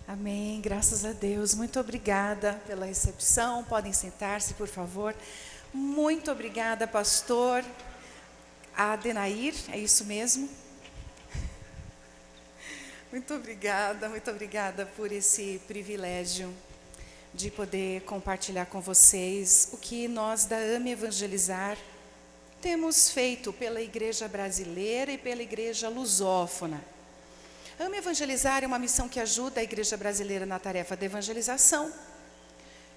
Amém, graças a Deus. Muito obrigada pela recepção. Podem sentar-se, por favor. Muito obrigada, pastor Adenair, é isso mesmo? Muito obrigada por esse privilégio de poder compartilhar com vocês o que nós da AME Evangelizar temos feito pela igreja brasileira e pela igreja lusófona. AME Evangelizar é uma missão que ajuda a igreja brasileira na tarefa de evangelização,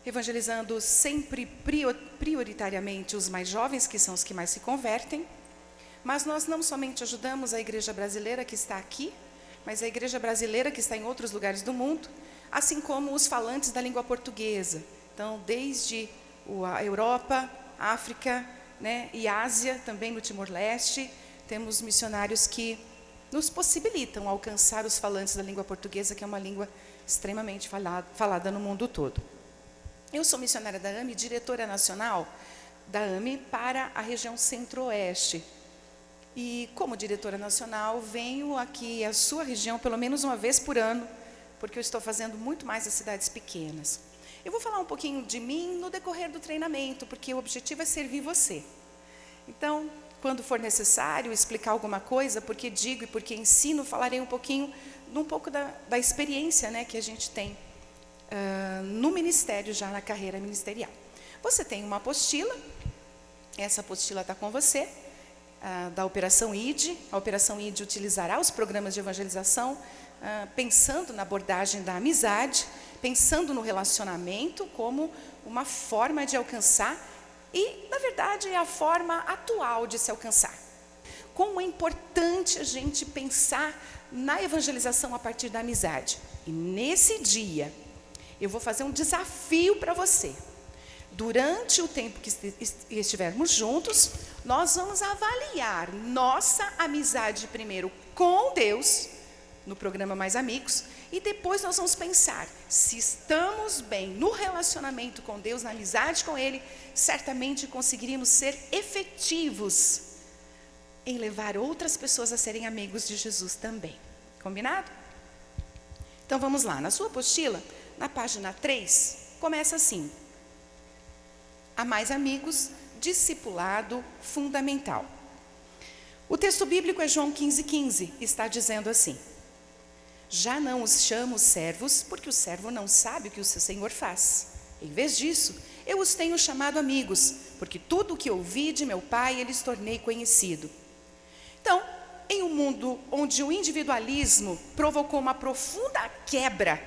evangelizando sempre prioritariamente os mais jovens, que são os que mais se convertem, mas nós não somente ajudamos a igreja brasileira que está aqui, mas a igreja brasileira que está em outros lugares do mundo, assim como os falantes da língua portuguesa. Então, desde a Europa, África, e Ásia, também no Timor-Leste, temos missionários que nos possibilitam alcançar os falantes da língua portuguesa, que é uma língua extremamente falada no mundo todo. Eu sou missionária da AME, diretora nacional da AME para a região centro-oeste. E como diretora nacional, venho aqui à sua região pelo menos uma vez por ano, porque eu estou fazendo muito mais nas cidades pequenas. Eu vou falar um pouquinho de mim no decorrer do treinamento, porque o objetivo é servir você. Então, quando for necessário explicar alguma coisa, porque digo e porque ensino, falarei um pouco da experiência que a gente tem no ministério, já na carreira ministerial. Você tem uma apostila, essa apostila está com você, da Operação ID. A Operação ID utilizará os programas de evangelização, pensando na abordagem da amizade, pensando no relacionamento como uma forma de alcançar, e, na verdade, é a forma atual de se alcançar. Como é importante a gente pensar na evangelização a partir da amizade. E nesse dia, eu vou fazer um desafio para você. Durante o tempo que estivermos juntos, nós vamos avaliar nossa amizade primeiro com Deus, no programa Mais Amigos, e depois nós vamos pensar se estamos bem no relacionamento com Deus, na amizade com Ele, certamente conseguiríamos ser efetivos em levar outras pessoas a serem amigos de Jesus também. Combinado? Então vamos lá, na sua apostila, na página 3, começa assim: a Mais Amigos, discipulado fundamental. O texto bíblico é João 15,15, está dizendo assim: já não os chamo servos, porque o servo não sabe o que o seu senhor faz. Em vez disso, eu os tenho chamado amigos, porque tudo o que ouvi de meu Pai, eles tornei conhecido. Então, em um mundo onde o individualismo provocou uma profunda quebra,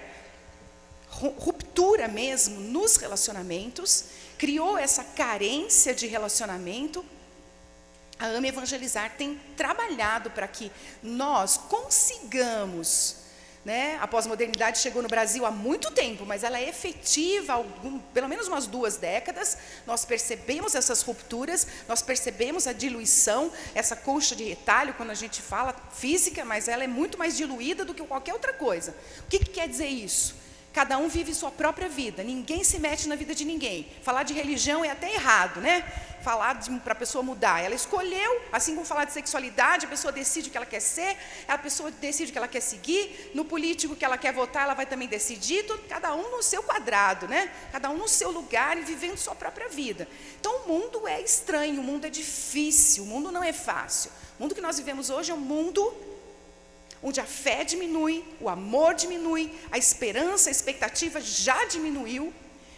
ruptura mesmo nos relacionamentos, criou essa carência de relacionamento, a AME Evangelizar tem trabalhado para que nós consigamos, a pós-modernidade chegou no Brasil há muito tempo, mas ela é efetiva há pelo menos umas 2 décadas. Nós percebemos essas rupturas, nós percebemos a diluição, essa colcha de retalho, quando a gente fala física, mas ela é muito mais diluída do que qualquer outra coisa. O que quer dizer isso? Cada um vive sua própria vida, ninguém se mete na vida de ninguém. Falar de religião é até errado, Falar para a pessoa mudar. Ela escolheu, assim como falar de sexualidade, a pessoa decide o que ela quer ser, a pessoa decide o que ela quer seguir, no político que ela quer votar, ela vai também decidir, cada um no seu quadrado, Cada um no seu lugar e vivendo sua própria vida. Então o mundo é estranho, o mundo é difícil, o mundo não é fácil. O mundo que nós vivemos hoje é um mundo onde a fé diminui, o amor diminui, a esperança, a expectativa já diminuiu,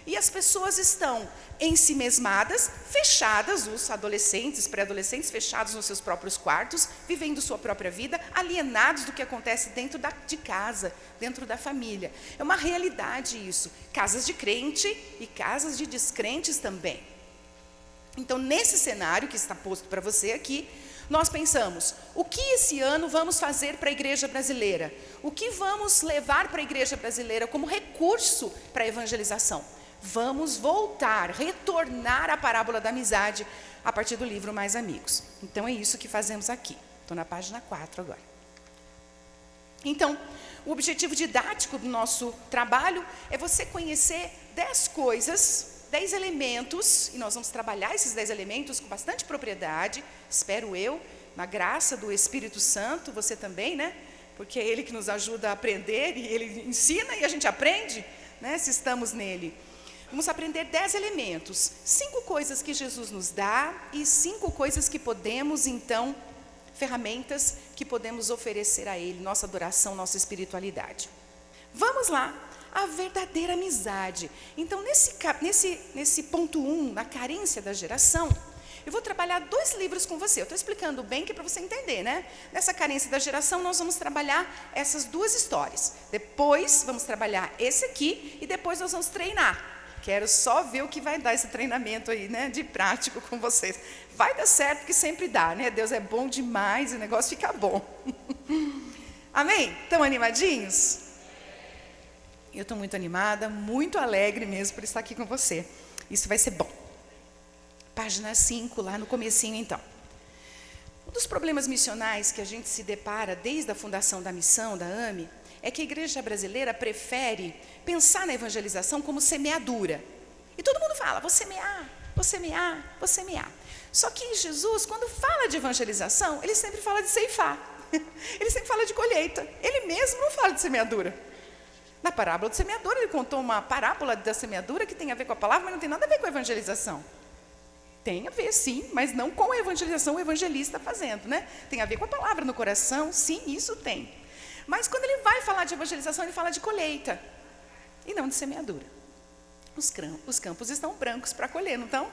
e as pessoas estão ensimesmadas, fechadas, os adolescentes, pré-adolescentes, fechados nos seus próprios quartos, vivendo sua própria vida, alienados do que acontece dentro de casa, dentro da família. É uma realidade isso, casas de crente e casas de descrentes também. Então, nesse cenário que está posto para você aqui, nós pensamos, o que esse ano vamos fazer para a igreja brasileira? O que vamos levar para a igreja brasileira como recurso para a evangelização? Vamos retornar à parábola da amizade a partir do livro Mais Amigos. Então é isso que fazemos aqui. Estou na página 4 agora. Então, o objetivo didático do nosso trabalho é você conhecer 10 coisas, 10 elementos, e nós vamos trabalhar esses 10 elementos com bastante propriedade, espero eu, na graça do Espírito Santo, você também, Porque é Ele que nos ajuda a aprender, e Ele ensina e a gente aprende, né? Se estamos nele. Vamos aprender 10 elementos, 5 coisas que Jesus nos dá e 5 coisas que podemos, então, ferramentas que podemos oferecer a Ele, nossa adoração, nossa espiritualidade. Vamos lá, a verdadeira amizade. Então, nesse ponto 1, na carência da geração, eu vou trabalhar 2 livros com você. Eu estou explicando bem que é para você entender, né? Nessa carência da geração, nós vamos trabalhar essas 2 histórias. Depois, vamos trabalhar esse aqui e depois nós vamos treinar. Quero só ver o que vai dar esse treinamento aí, né? De prático com vocês. Vai dar certo, que sempre dá, né? Deus é bom demais e o negócio fica bom. Amém? Estão animadinhos? Eu estou muito animada, muito alegre mesmo por estar aqui com você. Isso vai ser bom. Página 5, lá no comecinho, então. Um dos problemas missionais que a gente se depara desde a fundação da missão, da AME, é que a igreja brasileira prefere pensar na evangelização como semeadura. E todo mundo fala, vou semear, vou semear, vou semear. Só que Jesus, quando fala de evangelização, ele sempre fala de ceifar. Ele sempre fala de colheita. Ele mesmo não fala de semeadura. Na parábola do semeador, ele contou uma parábola da semeadura que tem a ver com a palavra, mas não tem nada a ver com a evangelização. Tem a ver, sim, mas não com a evangelização, o evangelista fazendo, né? Tem a ver com a palavra no coração, sim, isso tem. Mas quando ele vai falar de evangelização, ele fala de colheita, e não de semeadura. Os campos estão brancos para colher, não estão?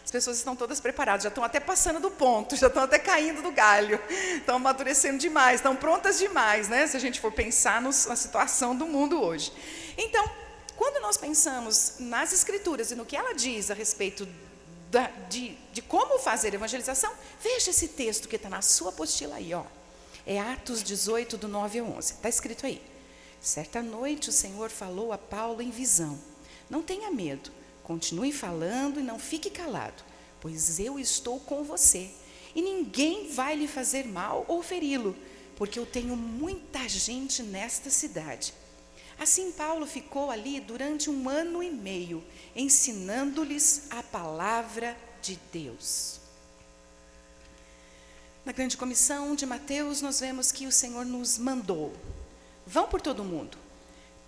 As pessoas estão todas preparadas, já estão até passando do ponto, já estão até caindo do galho, estão amadurecendo demais, estão prontas demais, né? Se a gente for pensar na situação do mundo hoje. Então, quando nós pensamos nas Escrituras e no que ela diz a respeito de como fazer evangelização, veja esse texto que está na sua apostila aí, ó. É Atos 18, do 9 ao 11. Está escrito aí. Certa noite o Senhor falou a Paulo em visão. Não tenha medo, continue falando e não fique calado, pois eu estou com você. E ninguém vai lhe fazer mal ou feri-lo, porque eu tenho muita gente nesta cidade. Assim Paulo ficou ali durante 1 ano e meio, ensinando-lhes a palavra de Deus. Na grande comissão de Mateus, nós vemos que o Senhor nos mandou. Vão por todo mundo,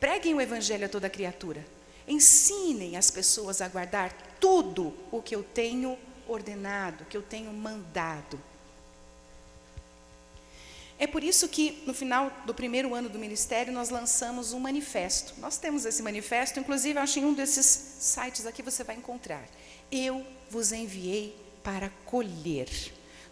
preguem o evangelho a toda criatura, ensinem as pessoas a guardar tudo o que eu tenho ordenado, que eu tenho mandado. É por isso que no final do 1º ano do ministério nós lançamos um manifesto. Nós temos esse manifesto, inclusive acho em um desses sites aqui você vai encontrar. Eu vos enviei para colher.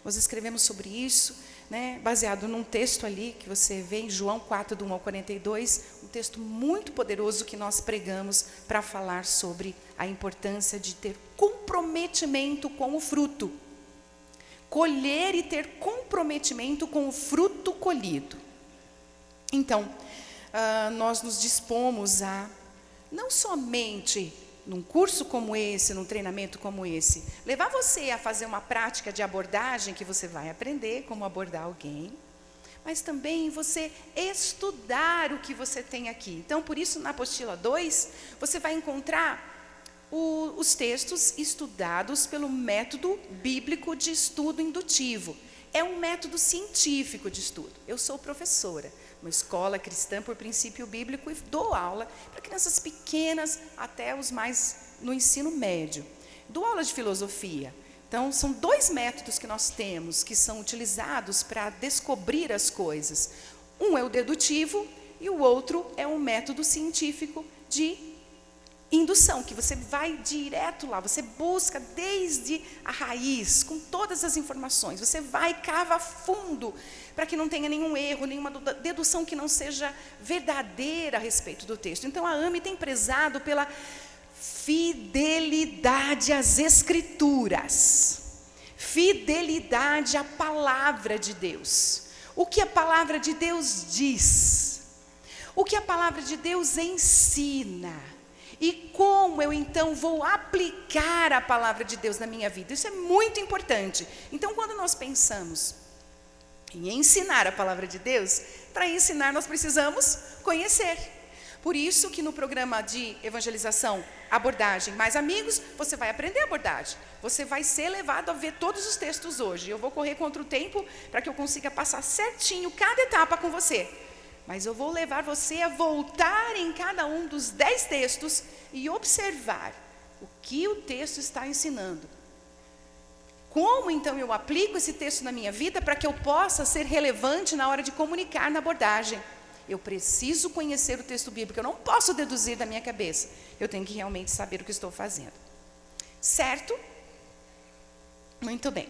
Nós escrevemos sobre isso, né, baseado num texto ali que você vê em João 4, do 1 ao 42, um texto muito poderoso que nós pregamos para falar sobre a importância de ter comprometimento com o fruto. Colher e ter comprometimento com o fruto colhido. Então, nós nos dispomos a, não somente num curso como esse, num treinamento como esse, levar você a fazer uma prática de abordagem que você vai aprender como abordar alguém, mas também você estudar o que você tem aqui. Então, por isso, na apostila 2, você vai encontrar os textos estudados pelo método bíblico de estudo indutivo. É um método científico de estudo. Eu sou professora, uma escola cristã por princípio bíblico, e dou aula para crianças pequenas até os mais no ensino médio. Dou aula de filosofia. Então, são 2 métodos que nós temos, que são utilizados para descobrir as coisas. Um é o dedutivo e o outro é um método científico de indução, que você vai direto lá, você busca desde a raiz, com todas as informações, você vai, cava fundo, para que não tenha nenhum erro, nenhuma dedução que não seja verdadeira a respeito do texto. Então a AME tem prezado pela fidelidade às Escrituras, fidelidade à palavra de Deus. O que a palavra de Deus diz, o que a palavra de Deus ensina, e como eu então vou aplicar a palavra de Deus na minha vida. Isso é muito importante. Então, quando nós pensamos em ensinar a palavra de Deus, para ensinar nós precisamos conhecer. Por isso que no programa de evangelização, abordagem mais amigos, você vai aprender abordagem. Você vai ser levado a ver todos os textos hoje. Eu vou correr contra o tempo para que eu consiga passar certinho cada etapa com você. mas eu vou levar você a voltar em cada um dos 10 textos e observar o que o texto está ensinando. Como então eu aplico esse texto na minha vida para que eu possa ser relevante na hora de comunicar na abordagem? Eu preciso conhecer o texto bíblico, eu não posso deduzir da minha cabeça. Eu tenho que realmente saber o que estou fazendo. Certo? Muito bem.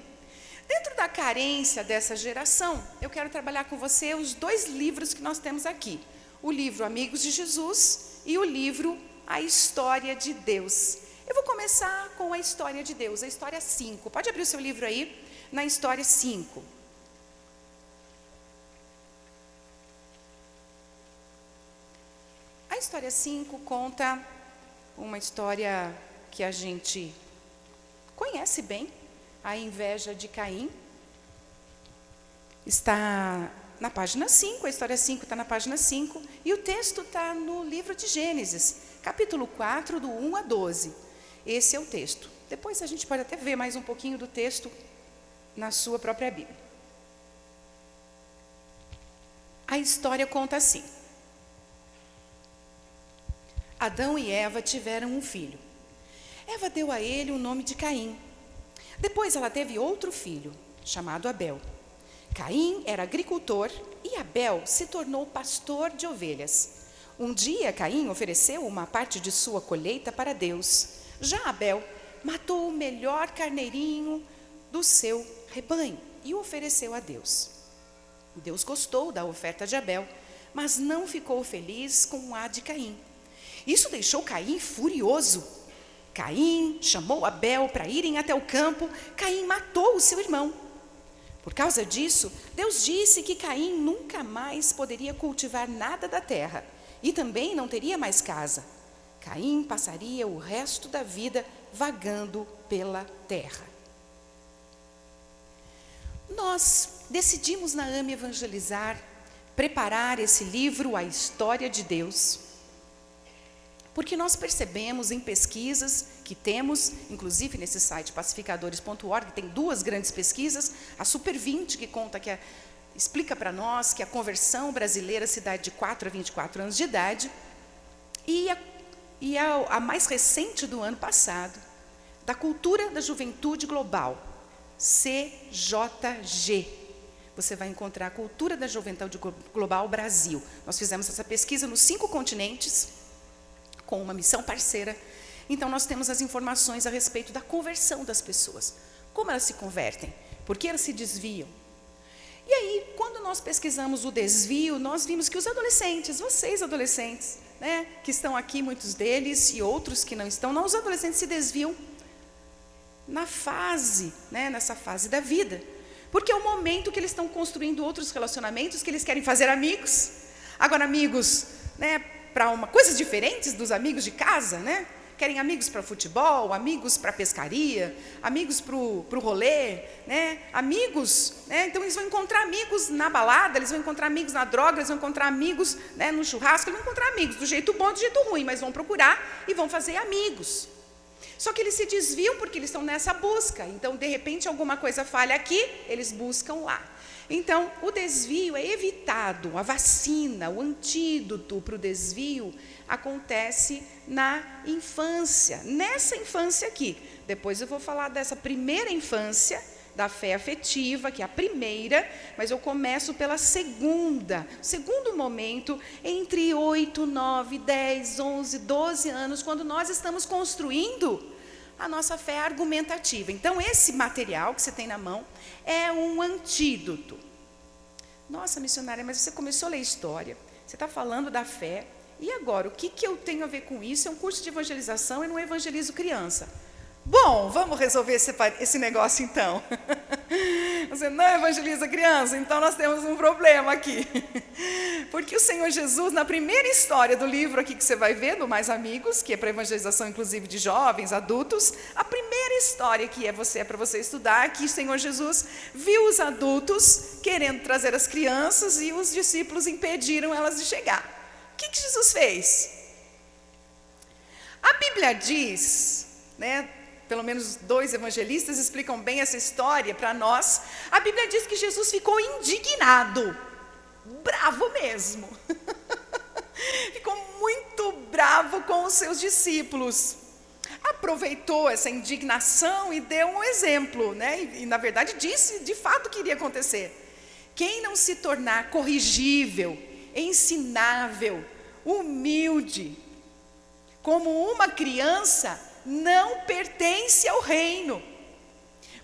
Dentro da carência dessa geração, eu quero trabalhar com você os 2 livros que nós temos aqui. O livro Amigos de Jesus e o livro A História de Deus. Eu vou começar com a História de Deus, a História 5. Pode abrir o seu livro aí, na História 5. A História 5 conta uma história que a gente conhece bem, a inveja de Caim. Está na página 5, a História 5 está na página 5, e o texto está no livro de Gênesis, capítulo 4, do 1 a 12. Esse é o texto. Depois a gente pode até ver mais um pouquinho do texto na sua própria Bíblia. A história conta assim: Adão e Eva tiveram um filho. Eva deu a ele o nome de Caim. Depois ela teve outro filho, chamado Abel. Caim era agricultor e Abel se tornou pastor de ovelhas. Um dia Caim ofereceu uma parte de sua colheita para Deus. Já Abel matou o melhor carneirinho do seu rebanho e o ofereceu a Deus. Deus gostou da oferta de Abel, mas não ficou feliz com a de Caim. Isso deixou Caim furioso. Caim chamou Abel para irem até o campo. Caim matou o seu irmão. Por causa disso, Deus disse que Caim nunca mais poderia cultivar nada da terra e também não teria mais casa. Caim passaria o resto da vida vagando pela terra. Nós decidimos na AME Evangelizar preparar esse livro, A História de Deus, porque nós percebemos em pesquisas que temos, inclusive nesse site pacificadores.org, tem 2 grandes pesquisas, a Super 20, que conta explica para nós que a conversão brasileira se dá de 4 a 24 anos de idade, e a mais recente do ano passado, da Cultura da Juventude Global, CJG. Você vai encontrar a Cultura da Juventude Global Brasil. Nós fizemos essa pesquisa nos 5 continentes, com uma missão parceira. Então nós temos as informações a respeito da conversão das pessoas. Como elas se convertem? Por que elas se desviam? E aí, quando nós pesquisamos o desvio, nós vimos que os adolescentes, vocês adolescentes, né, que estão aqui, muitos deles, e outros que não estão, os adolescentes se desviam nessa fase da vida. Porque é o momento que eles estão construindo outros relacionamentos, que eles querem fazer amigos. Agora, amigos, né, para coisas diferentes dos amigos de casa, né? Querem amigos para futebol, amigos para pescaria, amigos para o rolê, né? Amigos, né? Então eles vão encontrar amigos na balada, eles vão encontrar amigos na droga, eles vão encontrar amigos, né, no churrasco, eles vão encontrar amigos do jeito bom e do jeito ruim, mas vão procurar e vão fazer amigos. Só que eles se desviam porque eles estão nessa busca. Então, de repente, alguma coisa falha aqui, eles buscam lá. Então, o desvio é evitado. A vacina, o antídoto para o desvio acontece na infância. Nessa infância aqui. Depois eu vou falar dessa primeira infância, da fé afetiva, que é a primeira, mas eu começo pela segunda. Segundo momento, entre 8, 9, 10, 11, 12 anos, quando nós estamos construindo a nossa fé argumentativa. Então, esse material que você tem na mão é um antídoto. Nossa, missionária, mas você começou a ler história, você está falando da fé, e agora, o que eu tenho a ver com isso? É um curso de evangelização e não evangelizo criança. Bom, vamos resolver esse negócio então. Você não evangeliza criança, então nós temos um problema aqui. Porque o Senhor Jesus, na primeira história do livro aqui que você vai ver, do Mais Amigos, que é para evangelização inclusive de jovens, adultos, a primeira história que é para você estudar, que o Senhor Jesus viu os adultos querendo trazer as crianças e os discípulos impediram elas de chegar. O que Jesus fez? A Bíblia diz, né? Pelo menos 2 evangelistas explicam bem essa história para nós. A Bíblia diz que Jesus ficou indignado. bravo mesmo. Ficou muito bravo com os seus discípulos. Aproveitou essa indignação e deu um exemplo, né? E na verdade disse de fato o que iria acontecer. Quem não se tornar corrigível, ensinável, humilde, como uma criança, não pertence ao reino.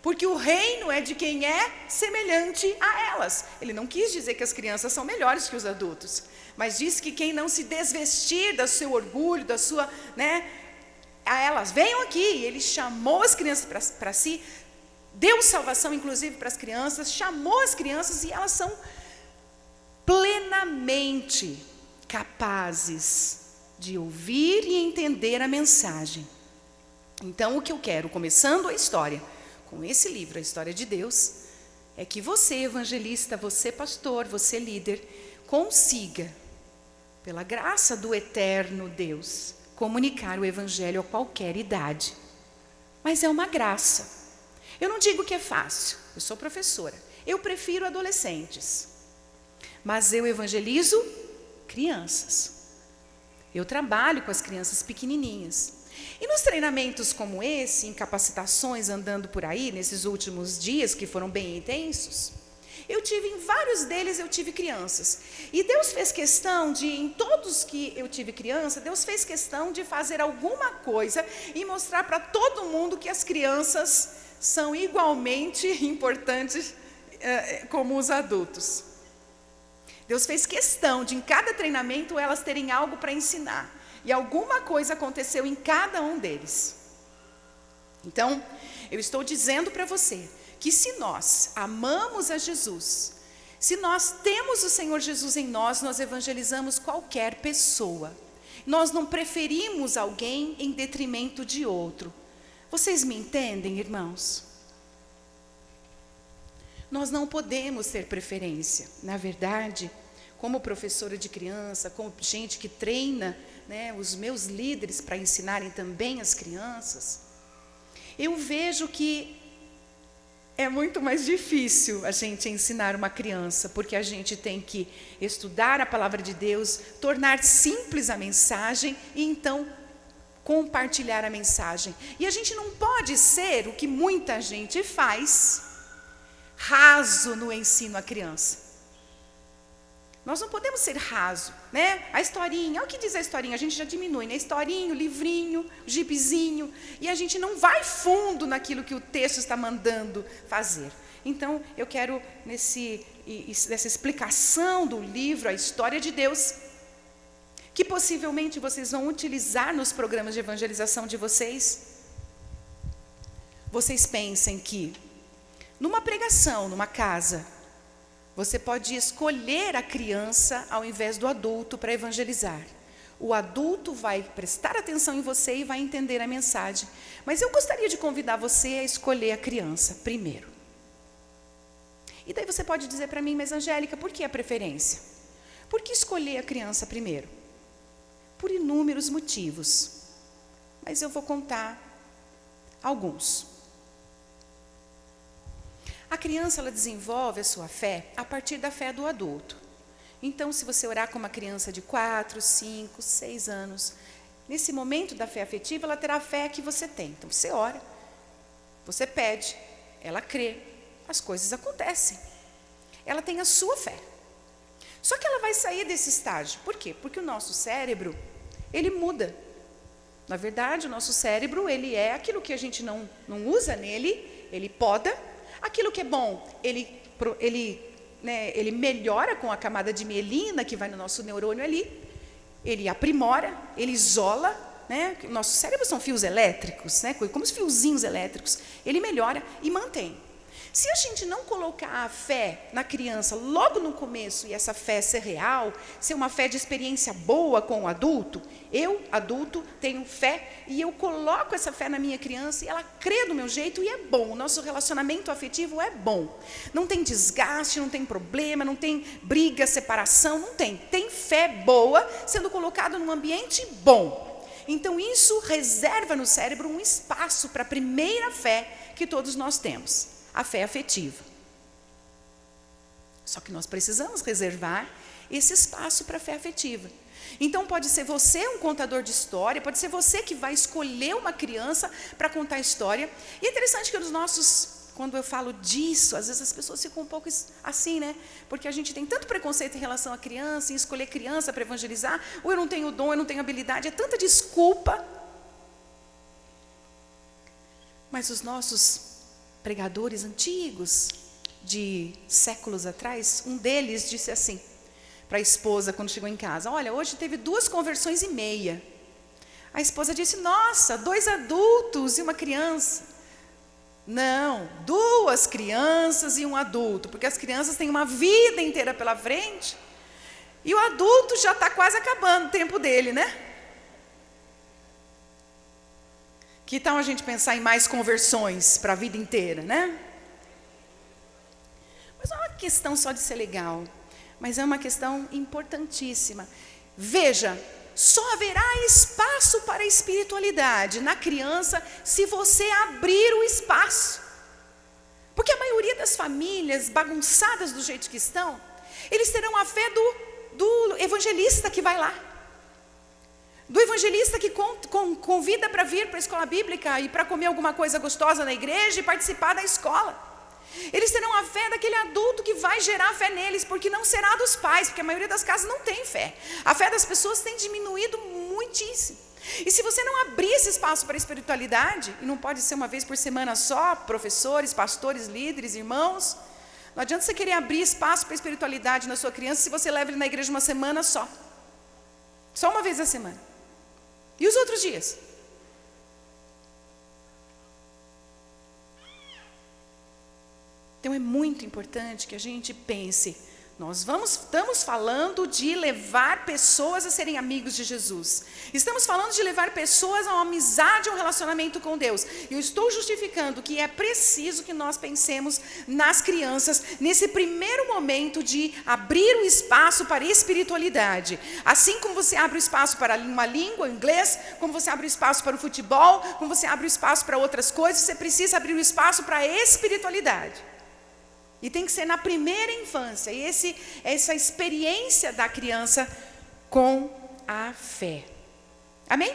Porque o reino é de quem é semelhante a elas. Ele não quis dizer que as crianças são melhores que os adultos, mas disse que quem não se desvestir do seu orgulho, da sua, né, a elas, venham aqui. Ele chamou as crianças para si, deu salvação inclusive para as crianças, chamou as crianças e elas são plenamente capazes de ouvir e entender a mensagem. Então o que eu quero, começando a história, com esse livro, a história de Deus, é que você, evangelista, você, pastor, você, líder, consiga, pela graça do eterno Deus, comunicar o evangelho a qualquer idade. Mas é uma graça. Eu não digo que é fácil, eu sou professora, eu prefiro adolescentes, mas eu evangelizo crianças. Eu trabalho com as crianças pequenininhas. E nos treinamentos como esse, em capacitações andando por aí, nesses últimos dias que foram bem intensos, em vários deles eu tive crianças. E Deus fez questão de, em todos que eu tive criança, Deus fez questão de fazer alguma coisa e mostrar para todo mundo que as crianças são igualmente importantes como os adultos. Deus fez questão de, em cada treinamento, elas terem algo para ensinar. E alguma coisa aconteceu em cada um deles. Então, eu estou dizendo para você que se nós amamos a Jesus, se nós temos o Senhor Jesus em nós, nós evangelizamos qualquer pessoa. Nós não preferimos alguém em detrimento de outro. Vocês me entendem, irmãos? Nós não podemos ter preferência. Na verdade, como professora de criança, como gente que treina, né, os meus líderes para ensinarem também as crianças, eu vejo que é muito mais difícil a gente ensinar uma criança, porque a gente tem que estudar a palavra de Deus, tornar simples a mensagem e então compartilhar a mensagem. E a gente não pode ser o que muita gente faz, raso no ensino à criança. Nós não podemos ser raso, né? A historinha, olha o que diz a historinha, a gente já diminui, né? Historinho, livrinho, gibizinho, e a gente não vai fundo naquilo que o texto está mandando fazer. Então, eu quero, nessa explicação do livro, a história de Deus, que possivelmente vocês vão utilizar nos programas de evangelização de vocês, vocês pensem que, numa pregação, numa casa, você pode escolher a criança ao invés do adulto para evangelizar. O adulto vai prestar atenção em você e vai entender a mensagem. Mas eu gostaria de convidar você a escolher a criança primeiro. E daí você pode dizer para mim, mas Angélica, por que a preferência? Por que escolher a criança primeiro? Por inúmeros motivos. Mas eu vou contar alguns. A criança, ela desenvolve a sua fé a partir da fé do adulto. Então, se você orar com uma criança de 4, 5, 6 anos, nesse momento da fé afetiva, ela terá a fé que você tem. Então, você ora, você pede, ela crê, as coisas acontecem. Ela tem a sua fé. Só que ela vai sair desse estágio. Por quê? Porque o nosso cérebro, ele muda. Na verdade, o nosso cérebro, ele é aquilo que a gente não usa nele, ele poda. Aquilo que é bom, ele melhora com a camada de mielina que vai no nosso neurônio ali, ele aprimora, ele isola, né? Nosso cérebro são fios elétricos, né? Como os fiozinhos elétricos, ele melhora e mantém. Se a gente não colocar a fé na criança logo no começo e essa fé ser real, ser uma fé de experiência boa com o adulto, eu, adulto, tenho fé e eu coloco essa fé na minha criança e ela crê do meu jeito e é bom. O nosso relacionamento afetivo é bom. Não tem desgaste, não tem problema, não tem briga, separação, não tem. Tem fé boa sendo colocada num ambiente bom. Então isso reserva no cérebro um espaço para a primeira fé que todos nós temos. A fé afetiva. Só que nós precisamos reservar esse espaço para a fé afetiva. Então pode ser você um contador de história, pode ser você que vai escolher uma criança para contar a história. E é interessante que quando eu falo disso, às vezes as pessoas ficam um pouco assim, né? Porque a gente tem tanto preconceito em relação à criança, em escolher criança para evangelizar, ou eu não tenho dom, eu não tenho habilidade, é tanta desculpa. Mas os nossos pregadores antigos, de séculos atrás, um deles disse assim para a esposa quando chegou em casa: olha, hoje teve 2 conversões e meia. A esposa disse: nossa, 2 adultos e uma criança. Não, 2 crianças e um adulto, porque as crianças têm uma vida inteira pela frente, e o adulto já está quase acabando o tempo dele, né? Que tal a gente pensar em mais conversões para a vida inteira, né? Mas não é uma questão só de ser legal, mas é uma questão importantíssima. Veja, só haverá espaço para a espiritualidade na criança se você abrir o espaço. Porque a maioria das famílias bagunçadas do jeito que estão, eles terão a fé do evangelista que vai lá. Do evangelista que convida para vir para a escola bíblica e para comer alguma coisa gostosa na igreja e participar da escola. Eles terão a fé daquele adulto que vai gerar fé neles, porque não será dos pais, porque a maioria das casas não tem fé. A fé das pessoas tem diminuído muitíssimo. E se você não abrir esse espaço para a espiritualidade, e não pode ser uma vez por semana só, professores, pastores, líderes, irmãos, não adianta você querer abrir espaço para a espiritualidade na sua criança se você leva ele na igreja uma semana só. Só uma vez a semana. E os outros dias? Então é muito importante que a gente pense, estamos falando de levar pessoas a serem amigos de Jesus. Estamos falando de levar pessoas a uma amizade, a um relacionamento com Deus. E eu estou justificando que é preciso que nós pensemos nas crianças, nesse primeiro momento de abrir o espaço para a espiritualidade. Assim como você abre o espaço para uma língua, o inglês, como você abre o espaço para o futebol, como você abre o espaço para outras coisas, você precisa abrir o espaço para a espiritualidade. E tem que ser na primeira infância. E essa experiência da criança com a fé. Amém?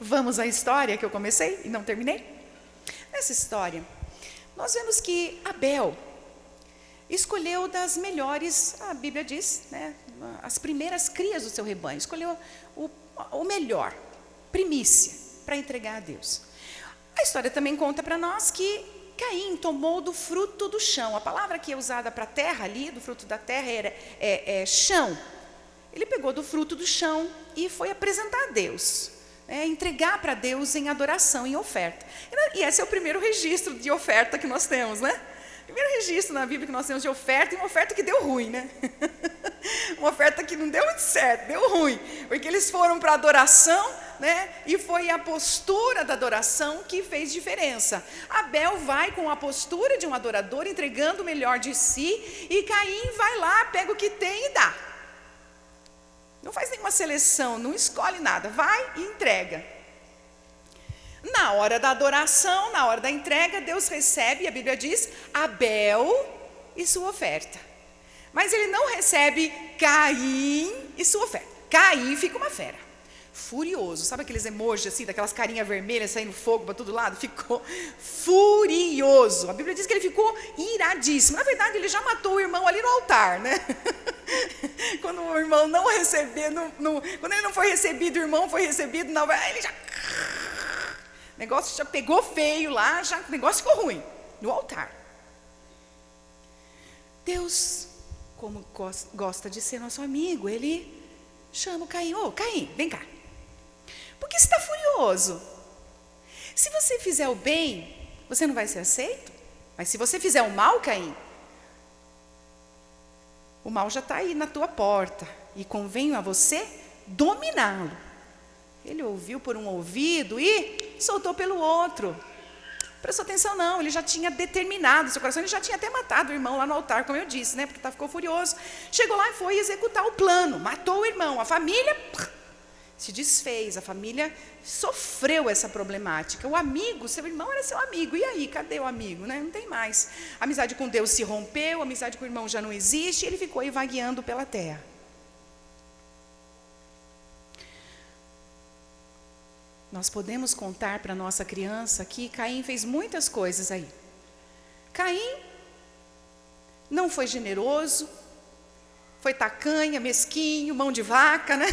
Vamos à história que eu comecei e não terminei? Nessa história, nós vemos que Abel escolheu das melhores, a Bíblia diz, né, as primeiras crias do seu rebanho. Escolheu o melhor, primícia, para entregar a Deus. A história também conta para nós que Caim tomou do fruto do chão. A palavra que é usada para a terra ali, do fruto da terra, é chão. Ele pegou do fruto do chão e foi apresentar a Deus. Entregar para Deus em adoração, em oferta. E esse é o primeiro registro de oferta que nós temos, né? Primeiro registro na Bíblia que nós temos de oferta, e uma oferta que deu ruim, né? Uma oferta que não deu muito certo, deu ruim. Porque eles foram para a adoração, né? E foi a postura da adoração que fez diferença. Abel vai com a postura de um adorador, entregando o melhor de si, e Caim vai lá, pega o que tem e dá. Não faz nenhuma seleção, não escolhe nada, vai e entrega. Na hora da adoração, na hora da entrega, Deus recebe, a Bíblia diz, Abel e sua oferta. Mas ele não recebe Caim e sua oferta. Caim fica uma fera, furioso. Sabe aqueles emojis assim, daquelas carinhas vermelhas saindo fogo para todo lado? Ficou furioso. A Bíblia diz que ele ficou iradíssimo. Na verdade, ele já matou o irmão ali no altar, né? Quando o irmão não recebeu, quando ele não foi recebido, o irmão foi recebido, não, ele já... O negócio já pegou feio lá, o negócio ficou ruim, no altar. Deus, como gosta de ser nosso amigo, ele chama o Caim. Ô, Caim, vem cá. Por que você está furioso? Se você fizer o bem, você não vai ser aceito. Mas se você fizer o mal, Caim, o mal já está aí na tua porta. E convém a você dominá-lo. Ele ouviu por um ouvido e soltou pelo outro. Prestou atenção não, ele já tinha determinado no seu coração, ele já tinha até matado o irmão lá no altar, como eu disse, né? Porque ficou furioso. Chegou lá e foi executar o plano, matou o irmão, a família se desfez, a família sofreu essa problemática. O amigo, seu irmão era seu amigo, e aí, cadê o amigo, né? Não tem mais. A amizade com Deus se rompeu, a amizade com o irmão já não existe, e ele ficou aí vagueando pela terra. Nós podemos contar para a nossa criança que Caim fez muitas coisas aí. Caim não foi generoso, foi tacanha, mesquinho, mão de vaca, né?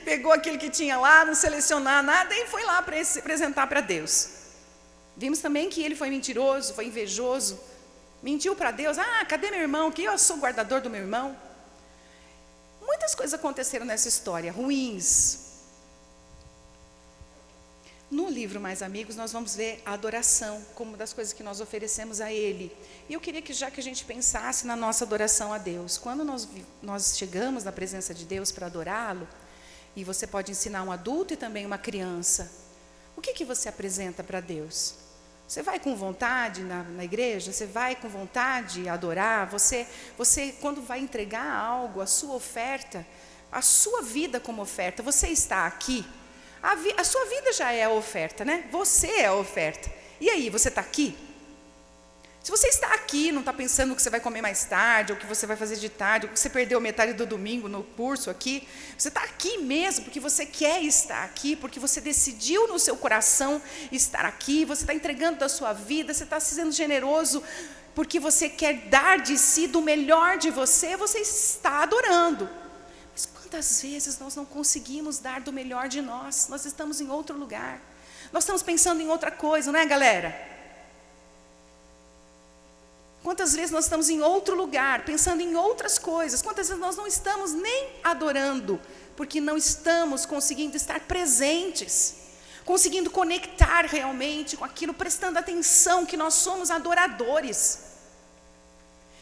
Pegou aquilo que tinha lá, não selecionar nada e foi lá para apresentar para Deus. Vimos também que ele foi mentiroso, foi invejoso, mentiu para Deus. Cadê meu irmão? Que eu sou guardador do meu irmão. Muitas coisas aconteceram nessa história, ruins. No livro Mais Amigos, nós vamos ver a adoração como uma das coisas que nós oferecemos a Ele. E eu queria que já que a gente pensasse na nossa adoração a Deus, quando nós chegamos na presença de Deus para adorá-lo, e você pode ensinar um adulto e também uma criança, o que você apresenta para Deus? Você vai com vontade na igreja? Você vai com vontade adorar? Você, quando vai entregar algo, a sua oferta, a sua vida como oferta, você está aqui? A sua vida já é a oferta, né? Você é a oferta. E aí, você está aqui? Se você está aqui, não está pensando que você vai comer mais tarde, ou que você vai fazer de tarde, ou que você perdeu metade do domingo no curso aqui, você está aqui mesmo porque você quer estar aqui, porque você decidiu no seu coração estar aqui, você está entregando da sua vida, você está sendo generoso porque você quer dar de si, do melhor de você está adorando. Mas quantas vezes nós não conseguimos dar do melhor de nós? Nós estamos em outro lugar. Nós estamos pensando em outra coisa, não é, galera? Quantas vezes nós estamos em outro lugar, pensando em outras coisas? Quantas vezes nós não estamos nem adorando, porque não estamos conseguindo estar presentes, conseguindo conectar realmente com aquilo, prestando atenção que nós somos adoradores.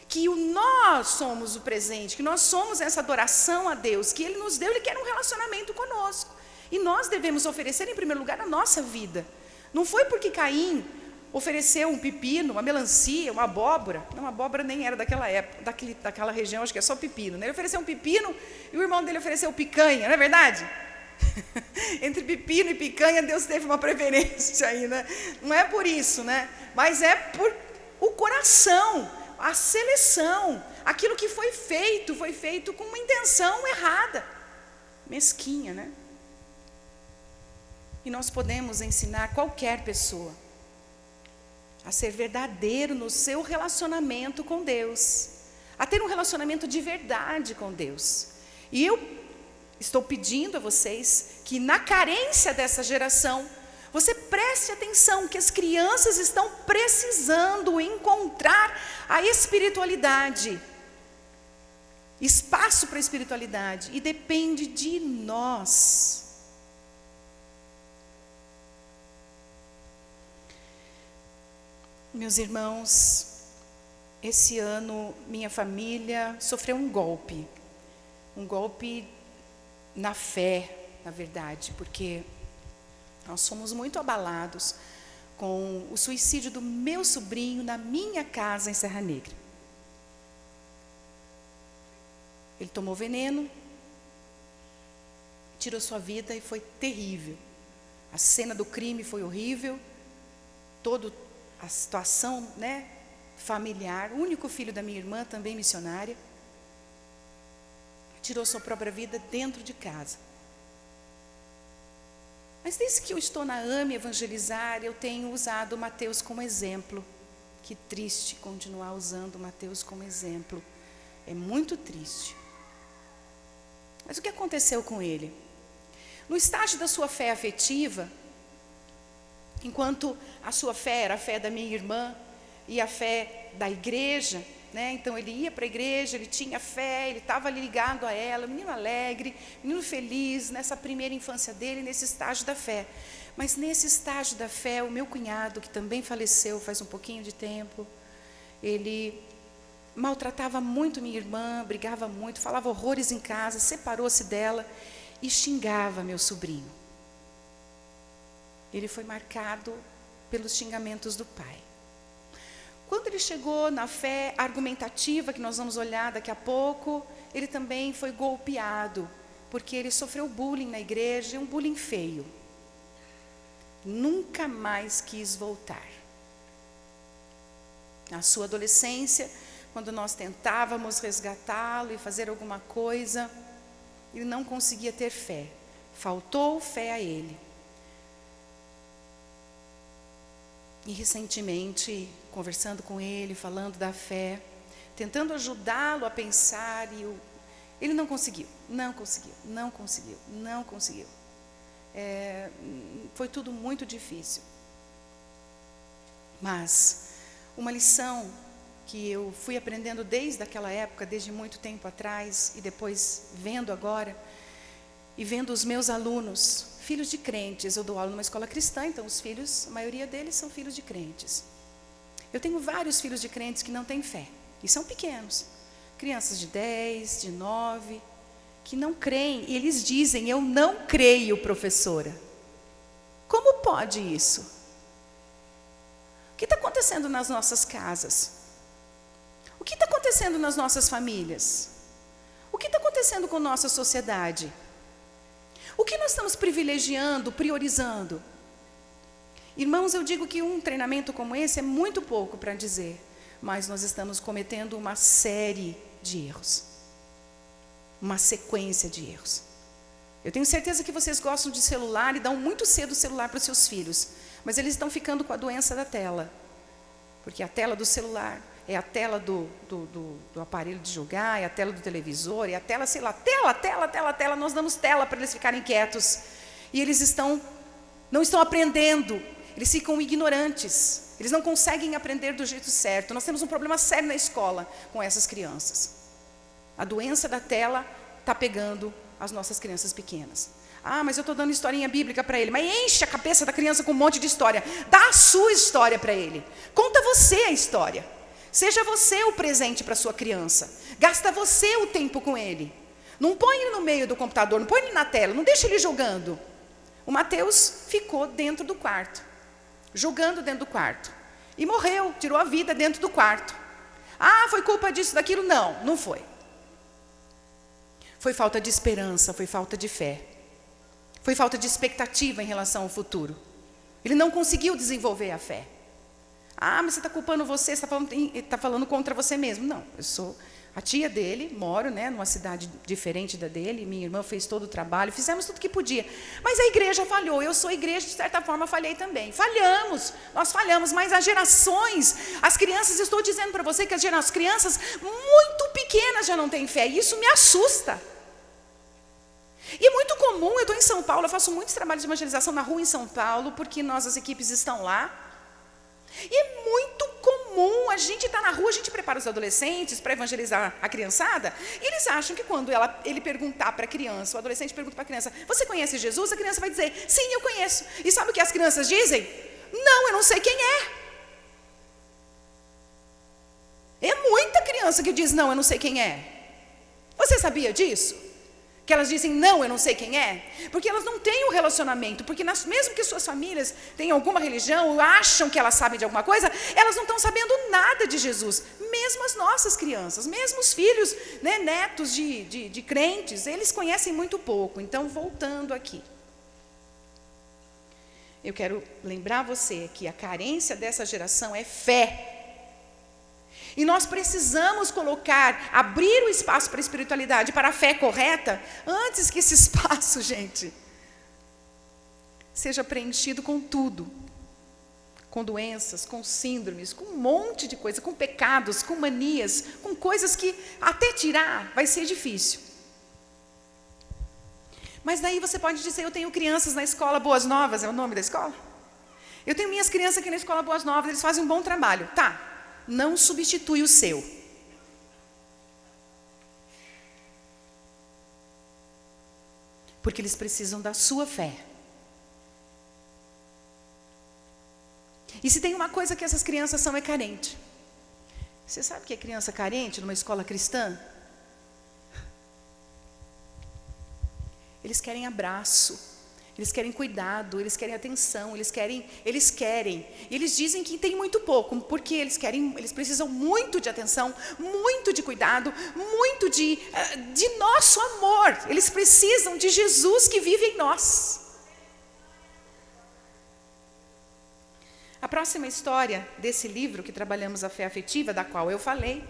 Que nós somos o presente, que nós somos essa adoração a Deus, que Ele nos deu, Ele quer um relacionamento conosco. E nós devemos oferecer em primeiro lugar a nossa vida. Não foi porque Caim ofereceu um pepino, uma melancia, uma abóbora. Não, a abóbora nem era daquela época, daquela região, acho que é só pepino, né? Ele ofereceu um pepino e o irmão dele ofereceu picanha, não é verdade? Entre pepino e picanha, Deus teve uma preferência aí, né? Não é por isso, né? Mas é por o coração, a seleção, aquilo que foi feito com uma intenção errada, mesquinha, né? E nós podemos ensinar qualquer pessoa a ser verdadeiro no seu relacionamento com Deus, a ter um relacionamento de verdade com Deus. E eu estou pedindo a vocês que na carência dessa geração, você preste atenção que as crianças estão precisando encontrar a espiritualidade, espaço para a espiritualidade, e depende de nós. Meus irmãos, esse ano minha família sofreu um golpe na fé, na verdade, porque nós somos muito abalados com o suicídio do meu sobrinho na minha casa em Serra Negra. Ele tomou veneno, tirou sua vida e foi terrível. A cena do crime foi horrível, a situação, né, familiar, o único filho da minha irmã, também missionária, tirou sua própria vida dentro de casa. Mas desde que eu estou na AME Evangelizar, eu tenho usado Mateus como exemplo. Que triste continuar usando Mateus como exemplo. É muito triste. Mas o que aconteceu com ele? No estágio da sua fé afetiva, enquanto a sua fé era a fé da minha irmã e a fé da igreja, né? Então ele ia para a igreja, ele tinha fé, ele estava ali ligado a ela, menino alegre, menino feliz, nessa primeira infância dele, nesse estágio da fé. Mas nesse estágio da fé, o meu cunhado, que também faleceu faz um pouquinho de tempo, ele maltratava muito minha irmã, brigava muito, falava horrores em casa, separou-se dela e xingava meu sobrinho. Ele foi marcado pelos xingamentos do pai. Quando ele chegou na fé argumentativa, que nós vamos olhar daqui a pouco, ele também foi golpeado porque ele sofreu bullying na igreja, um bullying feio. Nunca mais quis voltar. Na sua adolescência, quando nós tentávamos resgatá-lo e fazer alguma coisa, ele não conseguia ter fé. Faltou fé a ele. E recentemente, conversando com ele, falando da fé, tentando ajudá-lo a pensar, ele não conseguiu. Foi tudo muito difícil. Mas uma lição que eu fui aprendendo desde aquela época, desde muito tempo atrás, e depois vendo agora, e vendo os meus alunos, filhos de crentes. Eu dou aula numa escola cristã, então os filhos, a maioria deles são filhos de crentes. Eu tenho vários filhos de crentes que não têm fé, e são pequenos, crianças de 10, de 9, que não creem, e eles dizem: eu não creio, professora. Como pode isso? O que está acontecendo nas nossas casas? O que está acontecendo nas nossas famílias? O que está acontecendo com nossa sociedade? O que nós estamos privilegiando, priorizando? Irmãos, eu digo que um treinamento como esse é muito pouco para dizer, mas nós estamos cometendo uma série de erros. Uma sequência de erros. Eu tenho certeza que vocês gostam de celular e dão muito cedo o celular para os seus filhos, mas eles estão ficando com a doença da tela, porque a tela do celular é a tela do aparelho de jogar, é a tela do televisor, é a tela, sei lá, tela, nós damos tela para eles ficarem quietos, e eles não estão aprendendo, eles ficam ignorantes, eles não conseguem aprender do jeito certo. Nós temos um problema sério na escola com essas crianças. A doença da tela está pegando as nossas crianças pequenas. Ah, mas eu estou dando historinha bíblica para ele. Mas enche a cabeça da criança com um monte de história. Dá a sua história para ele. Conta você a história. Seja você o presente para a sua criança. Gasta você o tempo com ele. Não põe ele no meio do computador, não põe ele na tela, não deixa ele jogando. O Mateus ficou dentro do quarto, jogando dentro do quarto. E morreu, tirou a vida dentro do quarto. Ah, foi culpa disso, daquilo? Não, não foi. Foi falta de esperança, foi falta de fé. Foi falta de expectativa em relação ao futuro. Ele não conseguiu desenvolver a fé. Ah, mas você está culpando você, você está falando contra você mesmo. Não, eu sou a tia dele, moro numa cidade diferente da dele, minha irmã fez todo o trabalho, fizemos tudo que podia. Mas a igreja falhou, eu sou igreja, de certa forma falhei também. Nós falhamos, mas as gerações, as crianças, estou dizendo para você que as crianças muito pequenas já não têm fé, e isso me assusta. E é muito comum, eu estou em São Paulo, eu faço muitos trabalhos de evangelização na rua em São Paulo, porque as equipes estão lá. E é muito comum, a gente está na rua, a gente prepara os adolescentes para evangelizar a criançada, e eles acham que quando ele perguntar para a criança, o adolescente pergunta para a criança: você conhece Jesus? A criança vai dizer: sim, eu conheço. E sabe o que as crianças dizem? Não, eu não sei quem é. É muita criança que diz: não, eu não sei quem é. Você sabia disso? Que elas dizem: não, eu não sei quem é, porque elas não têm um relacionamento, porque mesmo que suas famílias tenham alguma religião, acham que elas sabem de alguma coisa, elas não estão sabendo nada de Jesus. Mesmo as nossas crianças, mesmo os filhos, netos de crentes, eles conhecem muito pouco. Então, voltando aqui, eu quero lembrar você que a carência dessa geração é fé. E nós precisamos abrir o espaço para a espiritualidade, para a fé correta, antes que esse espaço, gente, seja preenchido com tudo. Com doenças, com síndromes, com um monte de coisa, com pecados, com manias, com coisas que até tirar vai ser difícil. Mas daí você pode dizer: eu tenho crianças na escola Boas Novas, é o nome da escola? Eu tenho minhas crianças aqui na escola Boas Novas, eles fazem um bom trabalho. Tá. Não substitui o seu. Porque eles precisam da sua fé. E se tem uma coisa que essas crianças são, é carente. Você sabe o que é criança carente numa escola cristã? Eles querem abraço. Eles querem cuidado, eles querem atenção, eles querem. E eles dizem que tem muito pouco, porque eles precisam muito de atenção, muito de cuidado, muito de nosso amor. Eles precisam de Jesus que vive em nós. A próxima história desse livro que trabalhamos a fé afetiva, da qual eu falei,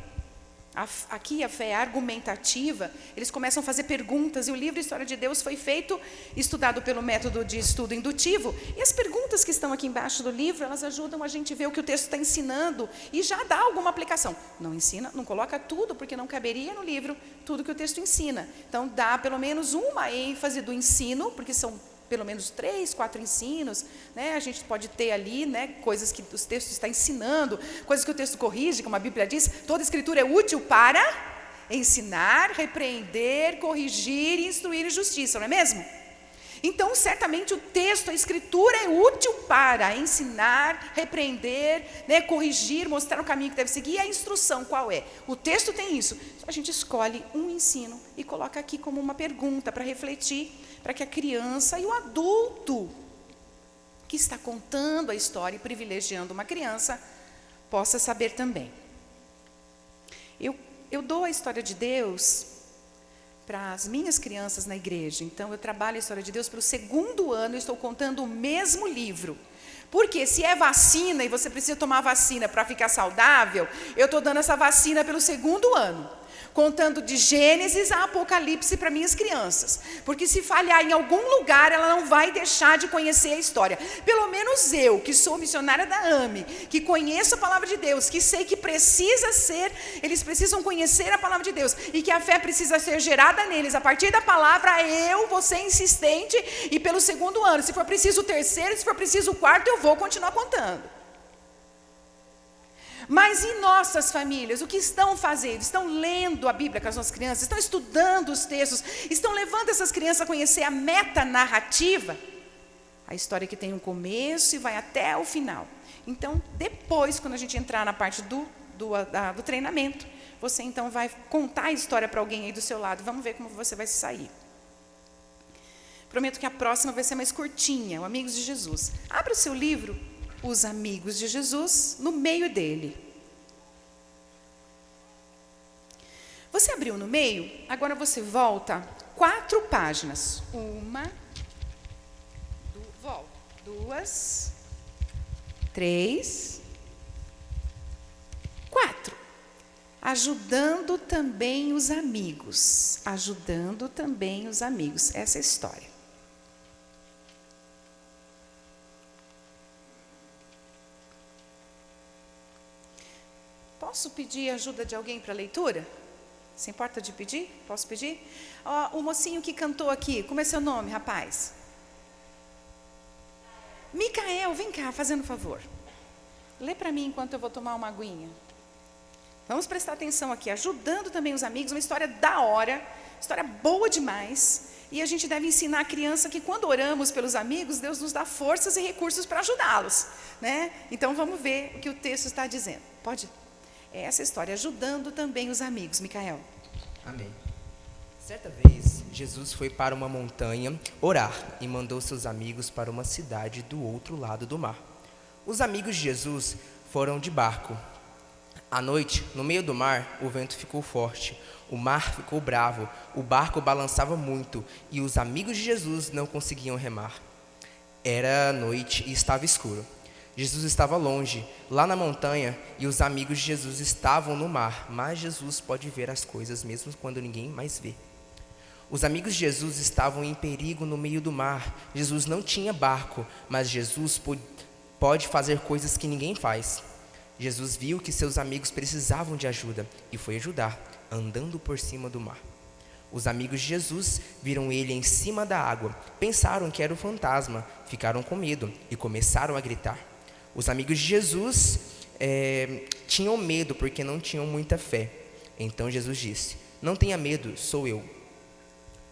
aqui a fé argumentativa, eles começam a fazer perguntas, e o livro História de Deus foi estudado pelo método de estudo indutivo, e as perguntas que estão aqui embaixo do livro, elas ajudam a gente ver o que o texto está ensinando, e já dá alguma aplicação. Não ensina, não coloca tudo, porque não caberia no livro tudo que o texto ensina. Então dá pelo menos uma ênfase do ensino, porque são pelo menos 3, 4 ensinos, né? A gente pode ter ali, né, coisas que os textos estão ensinando, coisas que o texto corrige, como a Bíblia diz, toda escritura é útil para ensinar, repreender, corrigir e instruir em justiça, não é mesmo? Então, certamente o texto, a escritura é útil para ensinar, repreender, né, corrigir, mostrar o caminho que deve seguir. E a instrução qual é? O texto tem isso. A gente escolhe um ensino e coloca aqui como uma pergunta para refletir, para que a criança e o adulto que está contando a história e privilegiando uma criança possa saber também. Eu dou a história de Deus para as minhas crianças na igreja. Então, eu trabalho a história de Deus pelo 2º ano, eu estou contando o mesmo livro. Porque se é vacina e você precisa tomar vacina para ficar saudável, eu estou dando essa vacina pelo 2º ano. Contando de Gênesis a Apocalipse para minhas crianças. Porque se falhar em algum lugar, ela não vai deixar de conhecer a história. Pelo menos eu, que sou missionária da AME, que conheço a palavra de Deus, que sei que eles precisam conhecer a palavra de Deus, e que a fé precisa ser gerada neles. A partir da palavra, eu vou ser insistente, e pelo 2º ano, se for preciso o 3º, se for preciso o 4º, eu vou continuar contando. Mas e nossas famílias, o que estão fazendo? Estão lendo a Bíblia com as nossas crianças? Estão estudando os textos? Estão levando essas crianças a conhecer a metanarrativa? A história que tem um começo e vai até o final. Então, depois, quando a gente entrar na parte do treinamento, você então vai contar a história para alguém aí do seu lado. Vamos ver como você vai se sair. Prometo que a próxima vai ser mais curtinha, o Amigos de Jesus. Abra o seu livro, Os Amigos de Jesus, no meio dele. Você abriu no meio, agora você volta 4 páginas. 2, 3, 4. Ajudando também os amigos. Ajudando também os amigos. Essa é a história. Posso pedir ajuda de alguém para a leitura? Se importa de pedir? Posso pedir? O mocinho que cantou aqui, como é seu nome, rapaz? Micael, vem cá, fazendo favor. Lê para mim enquanto eu vou tomar uma aguinha. Vamos prestar atenção aqui, ajudando também os amigos, uma história da hora, história boa demais. E a gente deve ensinar a criança que quando oramos pelos amigos, Deus nos dá forças e recursos para ajudá-los, né? Então vamos ver o que o texto está dizendo. Pode? É essa história, ajudando também os amigos. Micael. Amém. Certa vez, Jesus foi para uma montanha orar e mandou seus amigos para uma cidade do outro lado do mar. Os amigos de Jesus foram de barco. À noite, no meio do mar, o vento ficou forte, o mar ficou bravo, o barco balançava muito e os amigos de Jesus não conseguiam remar. Era noite e estava escuro. Jesus estava longe, lá na montanha, e os amigos de Jesus estavam no mar, mas Jesus pode ver as coisas mesmo quando ninguém mais vê. Os amigos de Jesus estavam em perigo no meio do mar. Jesus não tinha barco, mas Jesus pode fazer coisas que ninguém faz. Jesus viu que seus amigos precisavam de ajuda e foi ajudar, andando por cima do mar. Os amigos de Jesus viram ele em cima da água, pensaram que era um fantasma, ficaram com medo e começaram a gritar. Os amigos de Jesus tinham medo porque não tinham muita fé. Então Jesus disse: "Não tenha medo, sou eu."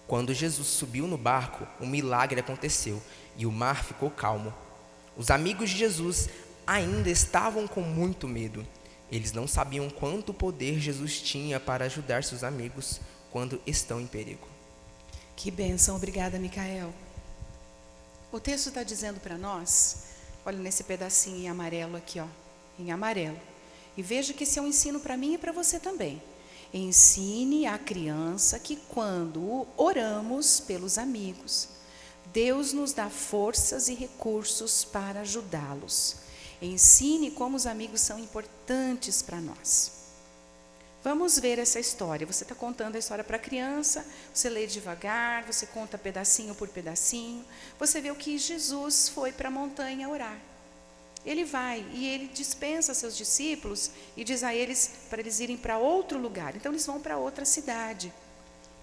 Quando Jesus subiu no barco, um milagre aconteceu e o mar ficou calmo. Os amigos de Jesus ainda estavam com muito medo. Eles não sabiam quanto poder Jesus tinha para ajudar seus amigos quando estão em perigo. Que bênção, obrigada, Micael. O texto está dizendo para nós, olha nesse pedacinho em amarelo aqui, ó, em amarelo. E veja que esse é um ensino para mim e para você também. Ensine a criança que quando oramos pelos amigos, Deus nos dá forças e recursos para ajudá-los. Ensine como os amigos são importantes para nós. Vamos ver essa história. Você está contando a história para a criança, você lê devagar, você conta pedacinho por pedacinho. Você vê o que Jesus foi para a montanha orar. Ele vai e ele dispensa seus discípulos e diz a eles para eles irem para outro lugar. Então eles vão para outra cidade.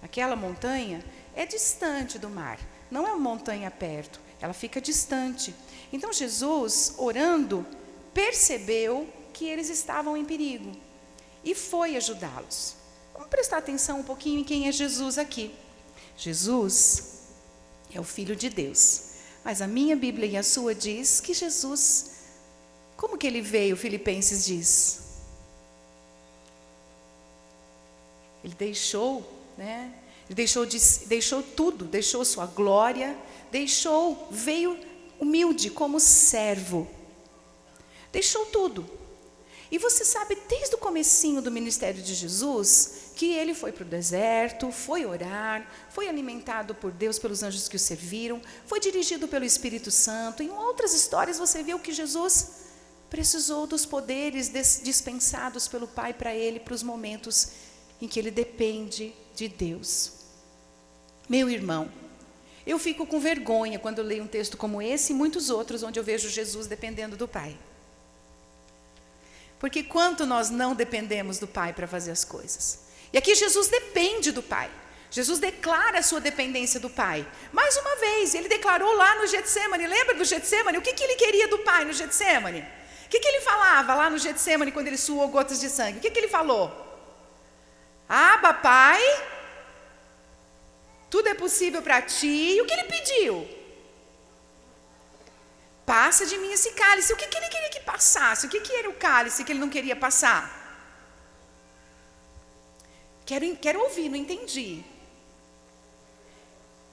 Aquela montanha é distante do mar, não é uma montanha perto, ela fica distante. Então Jesus, orando, percebeu que eles estavam em perigo e foi ajudá-los. Vamos prestar atenção um pouquinho em quem é Jesus aqui. Jesus é o Filho de Deus, mas a minha Bíblia e a sua diz que Jesus, como que ele veio? Filipenses diz. Ele deixou, né? Ele deixou tudo, deixou sua glória, veio humilde como servo. Deixou tudo. E você sabe, desde o comecinho do ministério de Jesus, que ele foi para o deserto, foi orar, foi alimentado por Deus, pelos anjos que o serviram, foi dirigido pelo Espírito Santo. Em outras histórias você viu que Jesus precisou dos poderes dispensados pelo Pai para ele, para os momentos em que ele depende de Deus. Meu irmão, eu fico com vergonha quando eu leio um texto como esse e muitos outros onde eu vejo Jesus dependendo do Pai. Porque quanto nós não dependemos do Pai para fazer as coisas. E aqui Jesus depende do Pai. Jesus declara a sua dependência do Pai. Mais uma vez, ele declarou lá no Getsemane. Lembra do Getsemane? O que ele queria do Pai no Getsemane? O que ele falava lá no Getsemane quando ele suou gotas de sangue? O que ele falou? Abba, Pai, tudo é possível para ti. E o que ele pediu? Passa de mim esse cálice. O que ele queria que passasse? O que era o cálice que ele não queria passar? Quero ouvir, não entendi.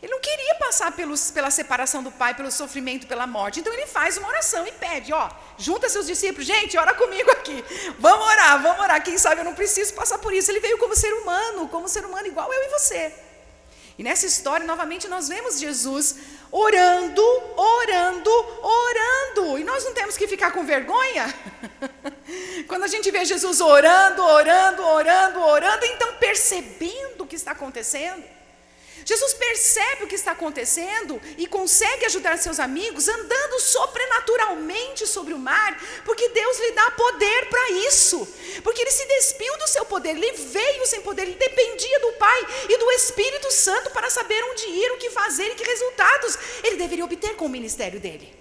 Ele não queria passar pela separação do Pai, pelo sofrimento, pela morte. Então ele faz uma oração e pede, junta seus discípulos, gente, ora comigo aqui. Vamos orar. Quem sabe eu não preciso passar por isso. Ele veio como ser humano igual eu e você. E nessa história, novamente, nós vemos Jesus orando. E nós não temos que ficar com vergonha? Quando a gente vê Jesus orando, então percebendo o que está acontecendo. Jesus percebe o que está acontecendo e consegue ajudar seus amigos andando sobrenaturalmente sobre o mar, porque Deus lhe dá poder para isso, porque ele se despiu do seu poder, ele veio sem poder, ele dependia do Pai e do Espírito Santo para saber onde ir, o que fazer e que resultados ele deveria obter com o ministério dele.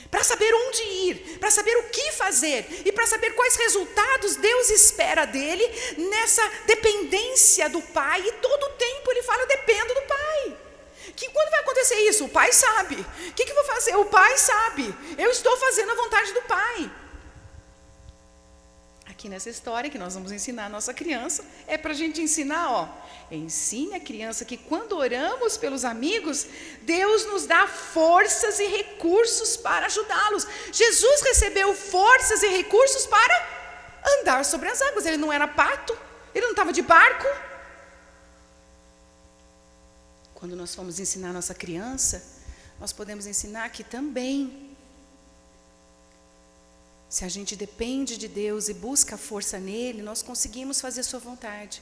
Para saber onde ir, para saber o que fazer e para saber quais resultados Deus espera dele nessa dependência do Pai. E todo o tempo ele fala, eu dependo do Pai. Que quando vai acontecer isso? O Pai sabe. O que eu vou fazer? O Pai sabe. Eu estou fazendo a vontade do Pai. Aqui nessa história que nós vamos ensinar a nossa criança, é para a gente ensinar, ensine a criança que quando oramos pelos amigos, Deus nos dá forças e recursos para ajudá-los. Jesus recebeu forças e recursos para andar sobre as águas. Ele não era pato, ele não estava de barco. Quando nós formos ensinar a nossa criança, nós podemos ensinar que também, se a gente depende de Deus e busca força nele, nós conseguimos fazer sua vontade.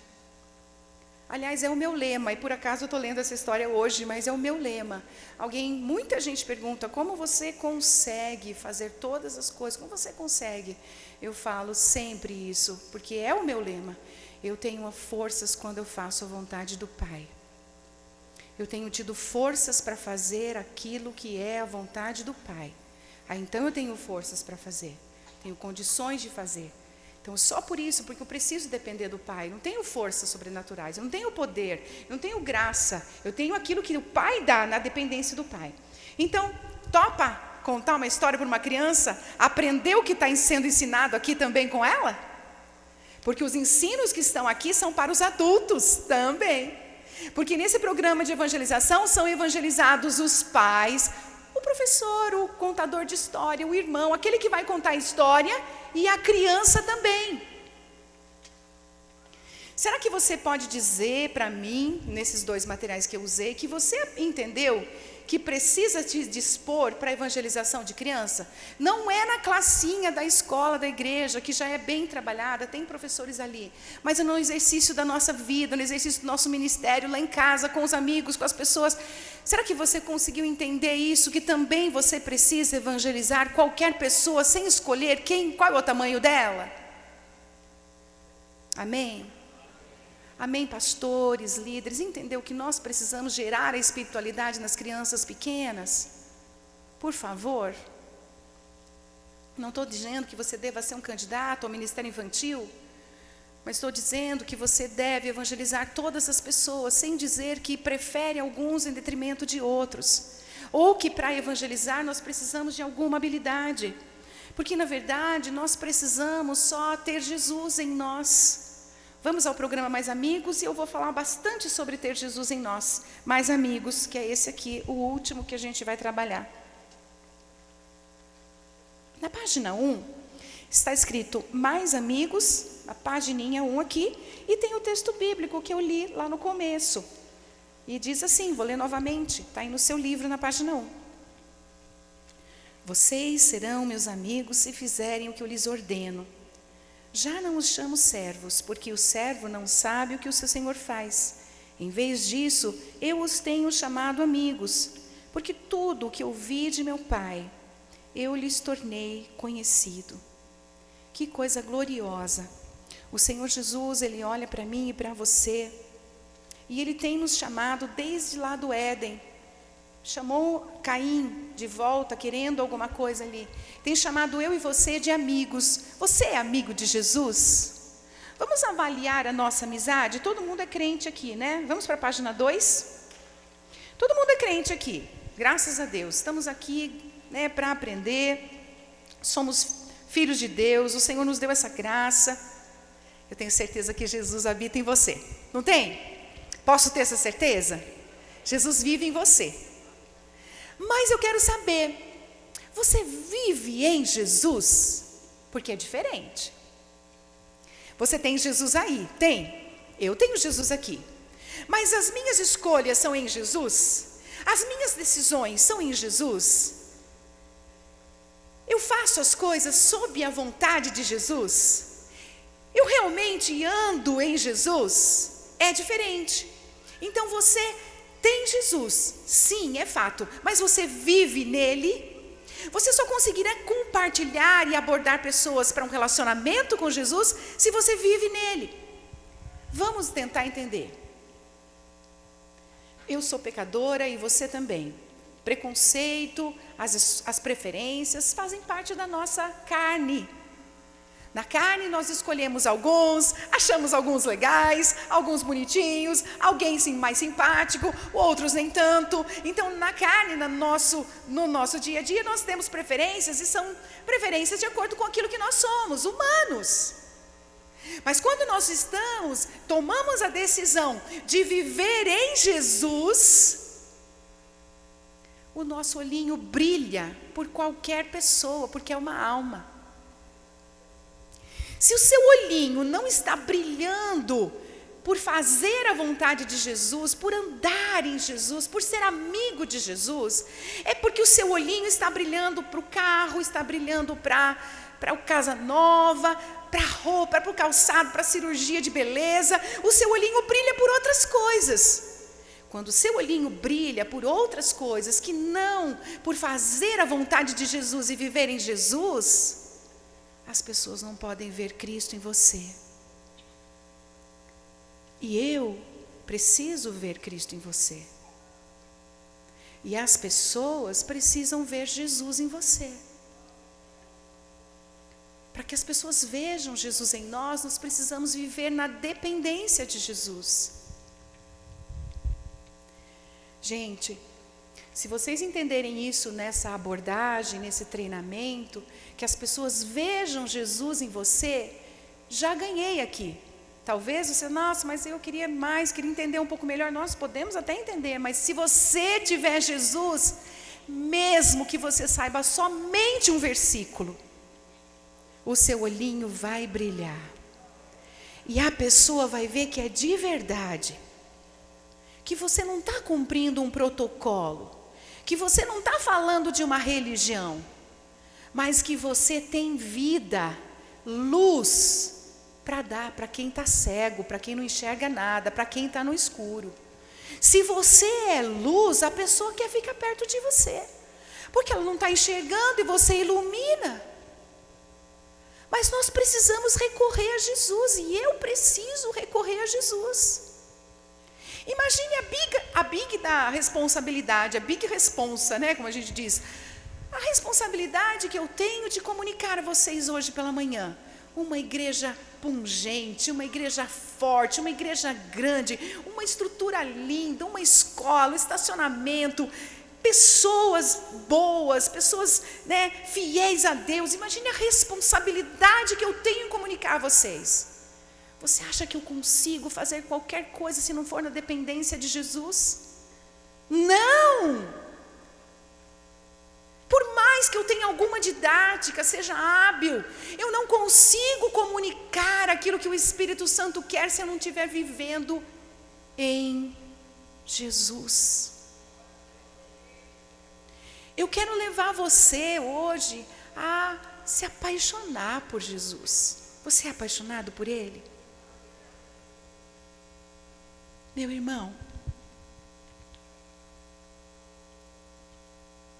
Aliás, é o meu lema, e por acaso eu estou lendo essa história hoje, mas é o meu lema. Muita gente pergunta, como você consegue fazer todas as coisas? Como você consegue? Eu falo sempre isso, porque é o meu lema. Eu tenho forças quando eu faço a vontade do Pai. Eu tenho tido forças para fazer aquilo que é a vontade do Pai. Então eu tenho forças para fazer. Tenho condições de fazer. Então, só por isso, porque eu preciso depender do Pai. Não tenho forças sobrenaturais, eu não tenho poder, eu não tenho graça. Eu tenho aquilo que o Pai dá na dependência do Pai. Então, topa contar uma história para uma criança? Aprender o que está sendo ensinado aqui também com ela? Porque os ensinos que estão aqui são para os adultos também. Porque nesse programa de evangelização são evangelizados os pais, o professor, o contador de história, o irmão, aquele que vai contar a história, e a criança também. Será que você pode dizer para mim, nesses 2 materiais que eu usei, que você entendeu que precisa te dispor para a evangelização de criança? Não é na classinha da escola, da igreja, que já é bem trabalhada, tem professores ali, mas é no exercício da nossa vida, no exercício do nosso ministério, lá em casa, com os amigos, com as pessoas. Será que você conseguiu entender isso, que também você precisa evangelizar qualquer pessoa, sem escolher qual é o tamanho dela? Amém? Amém, pastores, líderes, entendeu que nós precisamos gerar a espiritualidade nas crianças pequenas? Por favor. Não estou dizendo que você deva ser um candidato ao ministério infantil, mas estou dizendo que você deve evangelizar todas as pessoas, sem dizer que prefere alguns em detrimento de outros, ou que para evangelizar nós precisamos de alguma habilidade, porque na verdade nós precisamos só ter Jesus em nós. Vamos ao programa Mais Amigos e eu vou falar bastante sobre ter Jesus em nós. Mais Amigos, que é esse aqui, o último que a gente vai trabalhar. Na página 1, está escrito Mais Amigos, a pagininha 1 aqui, e tem o texto bíblico que eu li lá no começo. E diz assim, vou ler novamente, está aí no seu livro na página 1. Vocês serão meus amigos se fizerem o que eu lhes ordeno. Já não os chamo servos, porque o servo não sabe o que o seu senhor faz. Em vez disso, eu os tenho chamado amigos, porque tudo o que ouvi de meu Pai, eu lhes tornei conhecido. Que coisa gloriosa! O Senhor Jesus, Ele olha para mim e para você, e Ele tem nos chamado desde lá do Éden. Chamou Caim de volta, querendo alguma coisa ali. Tem chamado eu e você de amigos. Você é amigo de Jesus? Vamos avaliar a nossa amizade? Todo mundo é crente aqui, né? Vamos para a página 2? Todo mundo é crente aqui, graças a Deus. Estamos aqui, né, para aprender. Somos filhos de Deus, o Senhor nos deu essa graça. Eu tenho certeza que Jesus habita em você. Não tem? Posso ter essa certeza? Jesus vive em você. Mas eu quero saber, você vive em Jesus? Porque é diferente. Você tem Jesus aí? Tem. Eu tenho Jesus aqui. Mas as minhas escolhas são em Jesus? As minhas decisões são em Jesus? Eu faço as coisas sob a vontade de Jesus? Eu realmente ando em Jesus? É diferente. Então você tem Jesus, sim, é fato, mas você vive nele? Você só conseguirá compartilhar e abordar pessoas para um relacionamento com Jesus se você vive nele. Vamos tentar entender. Eu sou pecadora e você também. Preconceito, as preferências fazem parte da nossa carne. Na carne nós escolhemos alguns, achamos alguns legais, alguns bonitinhos, alguém sim mais simpático, outros nem tanto. Então na carne, no nosso dia a dia, nós temos preferências e são preferências de acordo com aquilo que nós somos, humanos. Mas quando nós tomamos a decisão de viver em Jesus, o nosso olhinho brilha por qualquer pessoa, porque é uma alma. Se o seu olhinho não está brilhando por fazer a vontade de Jesus, por andar em Jesus, por ser amigo de Jesus, é porque o seu olhinho está brilhando para o carro, está brilhando para a casa nova, para a roupa, para o calçado, para a cirurgia de beleza. O seu olhinho brilha por outras coisas. Quando o seu olhinho brilha por outras coisas, que não por fazer a vontade de Jesus e viver em Jesus, as pessoas não podem ver Cristo em você. E eu preciso ver Cristo em você. E as pessoas precisam ver Jesus em você. Para que as pessoas vejam Jesus em nós, nós precisamos viver na dependência de Jesus. Gente, se vocês entenderem isso nessa abordagem, nesse treinamento, que as pessoas vejam Jesus em você, já ganhei aqui. Talvez você, nossa, mas eu queria mais, queria entender um pouco melhor. Nós podemos até entender, mas se você tiver Jesus, mesmo que você saiba somente um versículo, o seu olhinho vai brilhar. E a pessoa vai ver que é de verdade. Que você não está cumprindo um protocolo. Que você não está falando de uma religião. Mas que você tem vida, luz, para dar para quem está cego, para quem não enxerga nada, para quem está no escuro. Se você é luz, a pessoa quer ficar perto de você. Porque ela não está enxergando e você ilumina. Mas nós precisamos recorrer a Jesus, e eu preciso recorrer a Jesus. Imagine a big da responsabilidade, a big responsa, né, como a gente diz. A responsabilidade que eu tenho de comunicar a vocês hoje pela manhã. Uma igreja pungente, uma igreja forte, uma igreja grande, uma estrutura linda, uma escola, um estacionamento, pessoas boas, pessoas, né, fiéis a Deus. Imagine a responsabilidade que eu tenho em comunicar a vocês. Você acha que eu consigo fazer qualquer coisa se não for na dependência de Jesus? Não! Por mais que eu tenha alguma didática, seja hábil, eu não consigo comunicar aquilo que o Espírito Santo quer se eu não estiver vivendo em Jesus. Eu quero levar você hoje a se apaixonar por Jesus. Você é apaixonado por Ele? Meu irmão,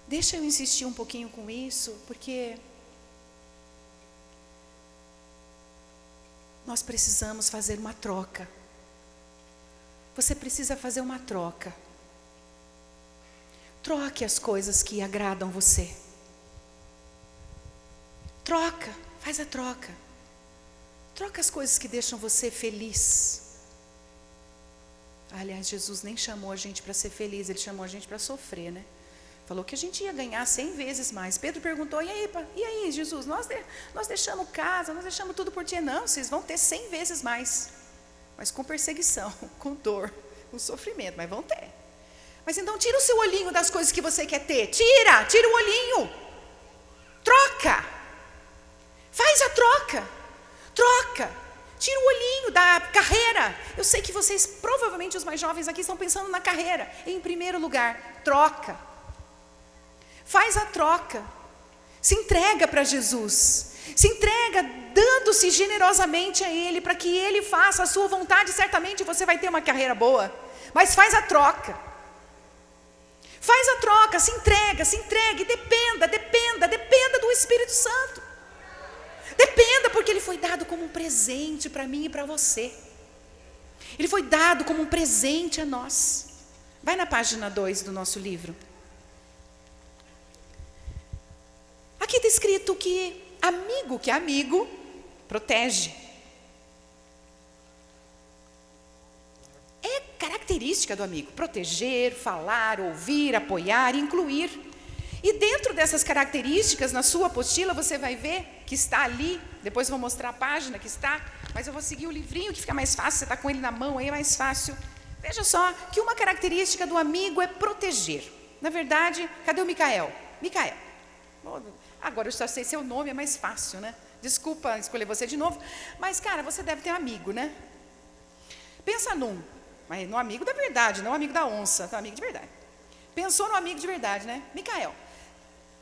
deixa eu insistir um pouquinho com isso, porque nós precisamos fazer uma troca. Você precisa fazer uma troca. Troque as coisas que agradam você. Troca, faz a troca. Troca as coisas que deixam você feliz. Aliás, Jesus nem chamou a gente para ser feliz, Ele chamou a gente para sofrer, né? Falou que a gente ia ganhar 100 vezes mais. Pedro perguntou, e aí Jesus, nós deixamos casa, nós deixamos tudo por ti. Não, vocês vão ter 100 vezes mais. Mas com perseguição, com dor, com sofrimento, mas vão ter. Mas então tira o seu olhinho das coisas que você quer ter. Tira o olhinho. Troca. Faz a troca. Troca. Tira o olhinho da carreira. Eu sei que vocês, provavelmente os mais jovens aqui, estão pensando na carreira. Em primeiro lugar, troca. Faz a troca. Se entrega para Jesus. Se entrega dando-se generosamente a Ele, para que Ele faça a sua vontade. Certamente você vai ter uma carreira boa. Mas faz a troca. Faz a troca, se entregue, dependa do Espírito Santo. Dependa, porque Ele foi dado como um presente para mim e para você. Ele foi dado como um presente a nós. Vai na página 2 do nosso livro. Aqui está escrito que amigo protege. É característica do amigo, proteger, falar, ouvir, apoiar, incluir. E dentro dessas características, na sua apostila, você vai ver que está ali, depois eu vou mostrar a página que está, mas eu vou seguir o livrinho que fica mais fácil, você está com ele na mão aí, é mais fácil. Veja só, que uma característica do amigo é proteger. Na verdade, cadê o Micael? Micael. Agora eu só sei seu nome, é mais fácil, né? Desculpa escolher você de novo, mas cara, você deve ter um amigo, né? Pensa mas no amigo da verdade, não amigo da onça, tá? Amigo de verdade. Pensou no amigo de verdade, né? Micael.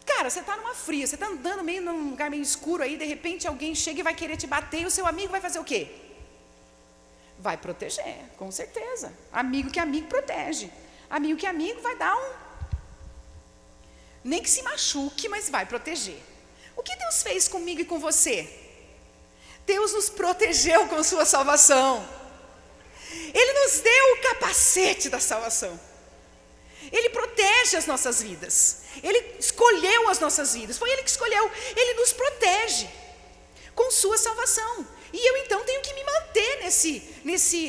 Cara, você está numa fria, você está andando meio num lugar meio escuro aí, de repente alguém chega e vai querer te bater, e o seu amigo vai fazer o quê? Vai proteger, com certeza. Amigo que amigo protege. Amigo que amigo vai dar nem que se machuque, mas vai proteger. O que Deus fez comigo e com você? Deus nos protegeu com sua salvação. Ele nos deu o capacete da salvação. Ele protege as nossas vidas. Ele escolheu as nossas vidas. Foi Ele que escolheu. Ele nos protege com sua salvação. E eu então tenho que me manter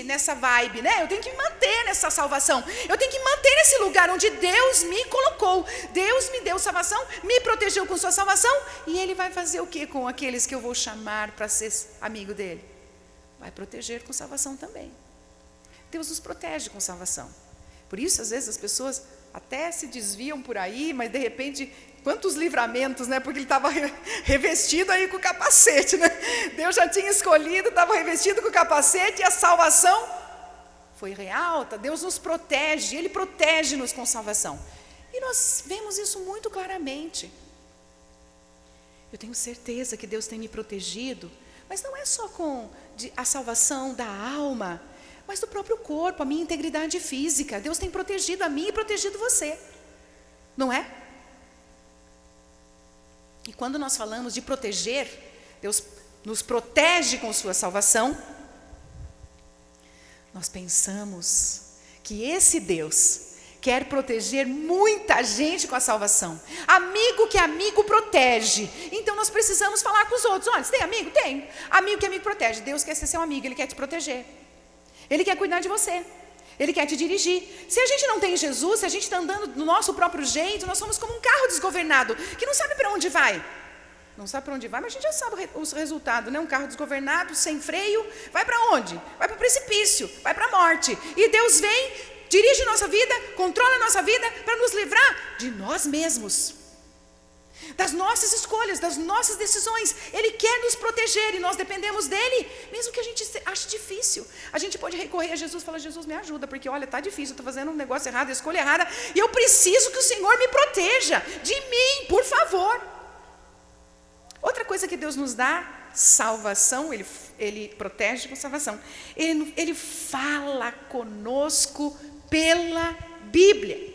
nessa vibe, né? Eu tenho que me manter nessa salvação. Eu tenho que me manter nesse lugar onde Deus me colocou. Deus me deu salvação, me protegeu com sua salvação. E Ele vai fazer o que com aqueles que eu vou chamar para ser amigo dEle? vai proteger com salvação também. Deus nos protege com salvação. Por isso, às vezes, as pessoas até se desviam por aí, mas de repente, quantos livramentos, né? Porque ele estava revestido aí com o capacete, né? Deus já tinha escolhido, estava revestido com o capacete e a salvação foi real. Deus nos protege, Ele protege-nos com salvação. E nós vemos isso muito claramente. Eu tenho certeza que Deus tem me protegido, mas não é só com a salvação da alma, mas do próprio corpo, a minha integridade física. Deus tem protegido a mim e protegido você, não é? E quando nós falamos de proteger, Deus nos protege com sua salvação, nós pensamos que esse Deus quer proteger muita gente com a salvação. Amigo que amigo protege. Então nós precisamos falar com os outros. Olha, você tem amigo? Tem. Amigo que amigo protege. Deus quer ser seu amigo, Ele quer te proteger. Ele quer cuidar de você. Ele quer te dirigir. Se a gente não tem Jesus, se a gente está andando do nosso próprio jeito, nós somos como um carro desgovernado, que não sabe para onde vai. Não sabe para onde vai, mas a gente já sabe os resultados, né? Um carro desgovernado, sem freio, vai para onde? Vai para o precipício, vai para a morte. E Deus vem, dirige nossa vida, controla nossa vida para nos livrar de nós mesmos, das nossas escolhas, das nossas decisões. Ele quer nos proteger e nós dependemos dele, mesmo que a gente ache difícil. A gente pode recorrer a Jesus e falar: Jesus, me ajuda, porque olha, está difícil, eu estou fazendo um negócio errado, a escolha errada, e eu preciso que o Senhor me proteja de mim, por favor. Outra coisa que Deus nos dá, salvação, Ele protege com salvação. Ele fala conosco pela Bíblia.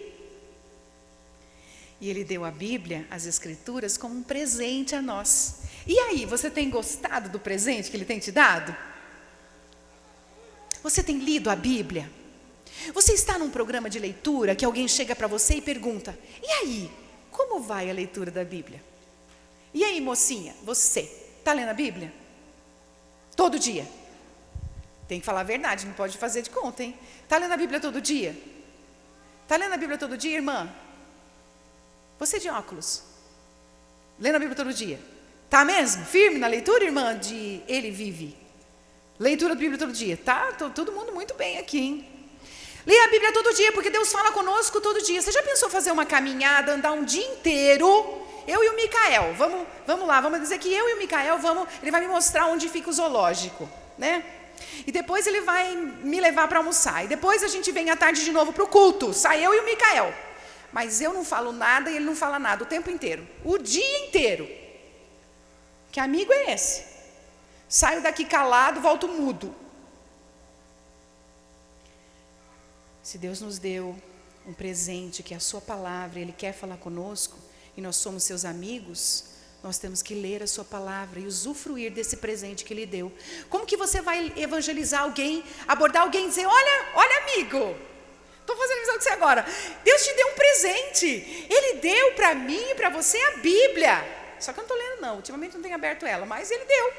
E Ele deu a Bíblia, as Escrituras, como um presente a nós. E aí, você tem gostado do presente que Ele tem te dado? Você tem lido a Bíblia? Você está num programa de leitura que alguém chega para você e pergunta: e aí, como vai a leitura da Bíblia? E aí, mocinha, você está lendo a Bíblia? Todo dia? Tem que falar a verdade, não pode fazer de conta, hein? Está lendo a Bíblia todo dia? Está lendo a Bíblia todo dia, irmã? Você de óculos? Lendo a Bíblia todo dia? Está mesmo? Firme na leitura, irmã, de Ele Vive? Leitura da Bíblia todo dia? Tá, todo mundo muito bem aqui, hein? Leia a Bíblia todo dia, porque Deus fala conosco todo dia. Você já pensou fazer uma caminhada, andar um dia inteiro? Eu e o Micael, vamos lá, vamos dizer que eu e o Micael ele vai me mostrar onde fica o zoológico, né? E depois ele vai me levar para almoçar. E depois a gente vem à tarde de novo para o culto, sai eu e o Micael. Mas eu não falo nada e ele não fala nada o tempo inteiro, o dia inteiro. Que amigo é esse? Saio daqui calado, volto mudo. Se Deus nos deu um presente, que é a sua palavra, Ele quer falar conosco, e nós somos seus amigos, nós temos que ler a sua palavra e usufruir desse presente que Ele deu. Como que você vai evangelizar alguém, abordar alguém e dizer: olha amigo, estou fazendo amizade com você agora, Deus te deu um presente, Ele deu para mim e para você a Bíblia. Só que eu não estou lendo não, ultimamente não tenho aberto ela, mas Ele deu.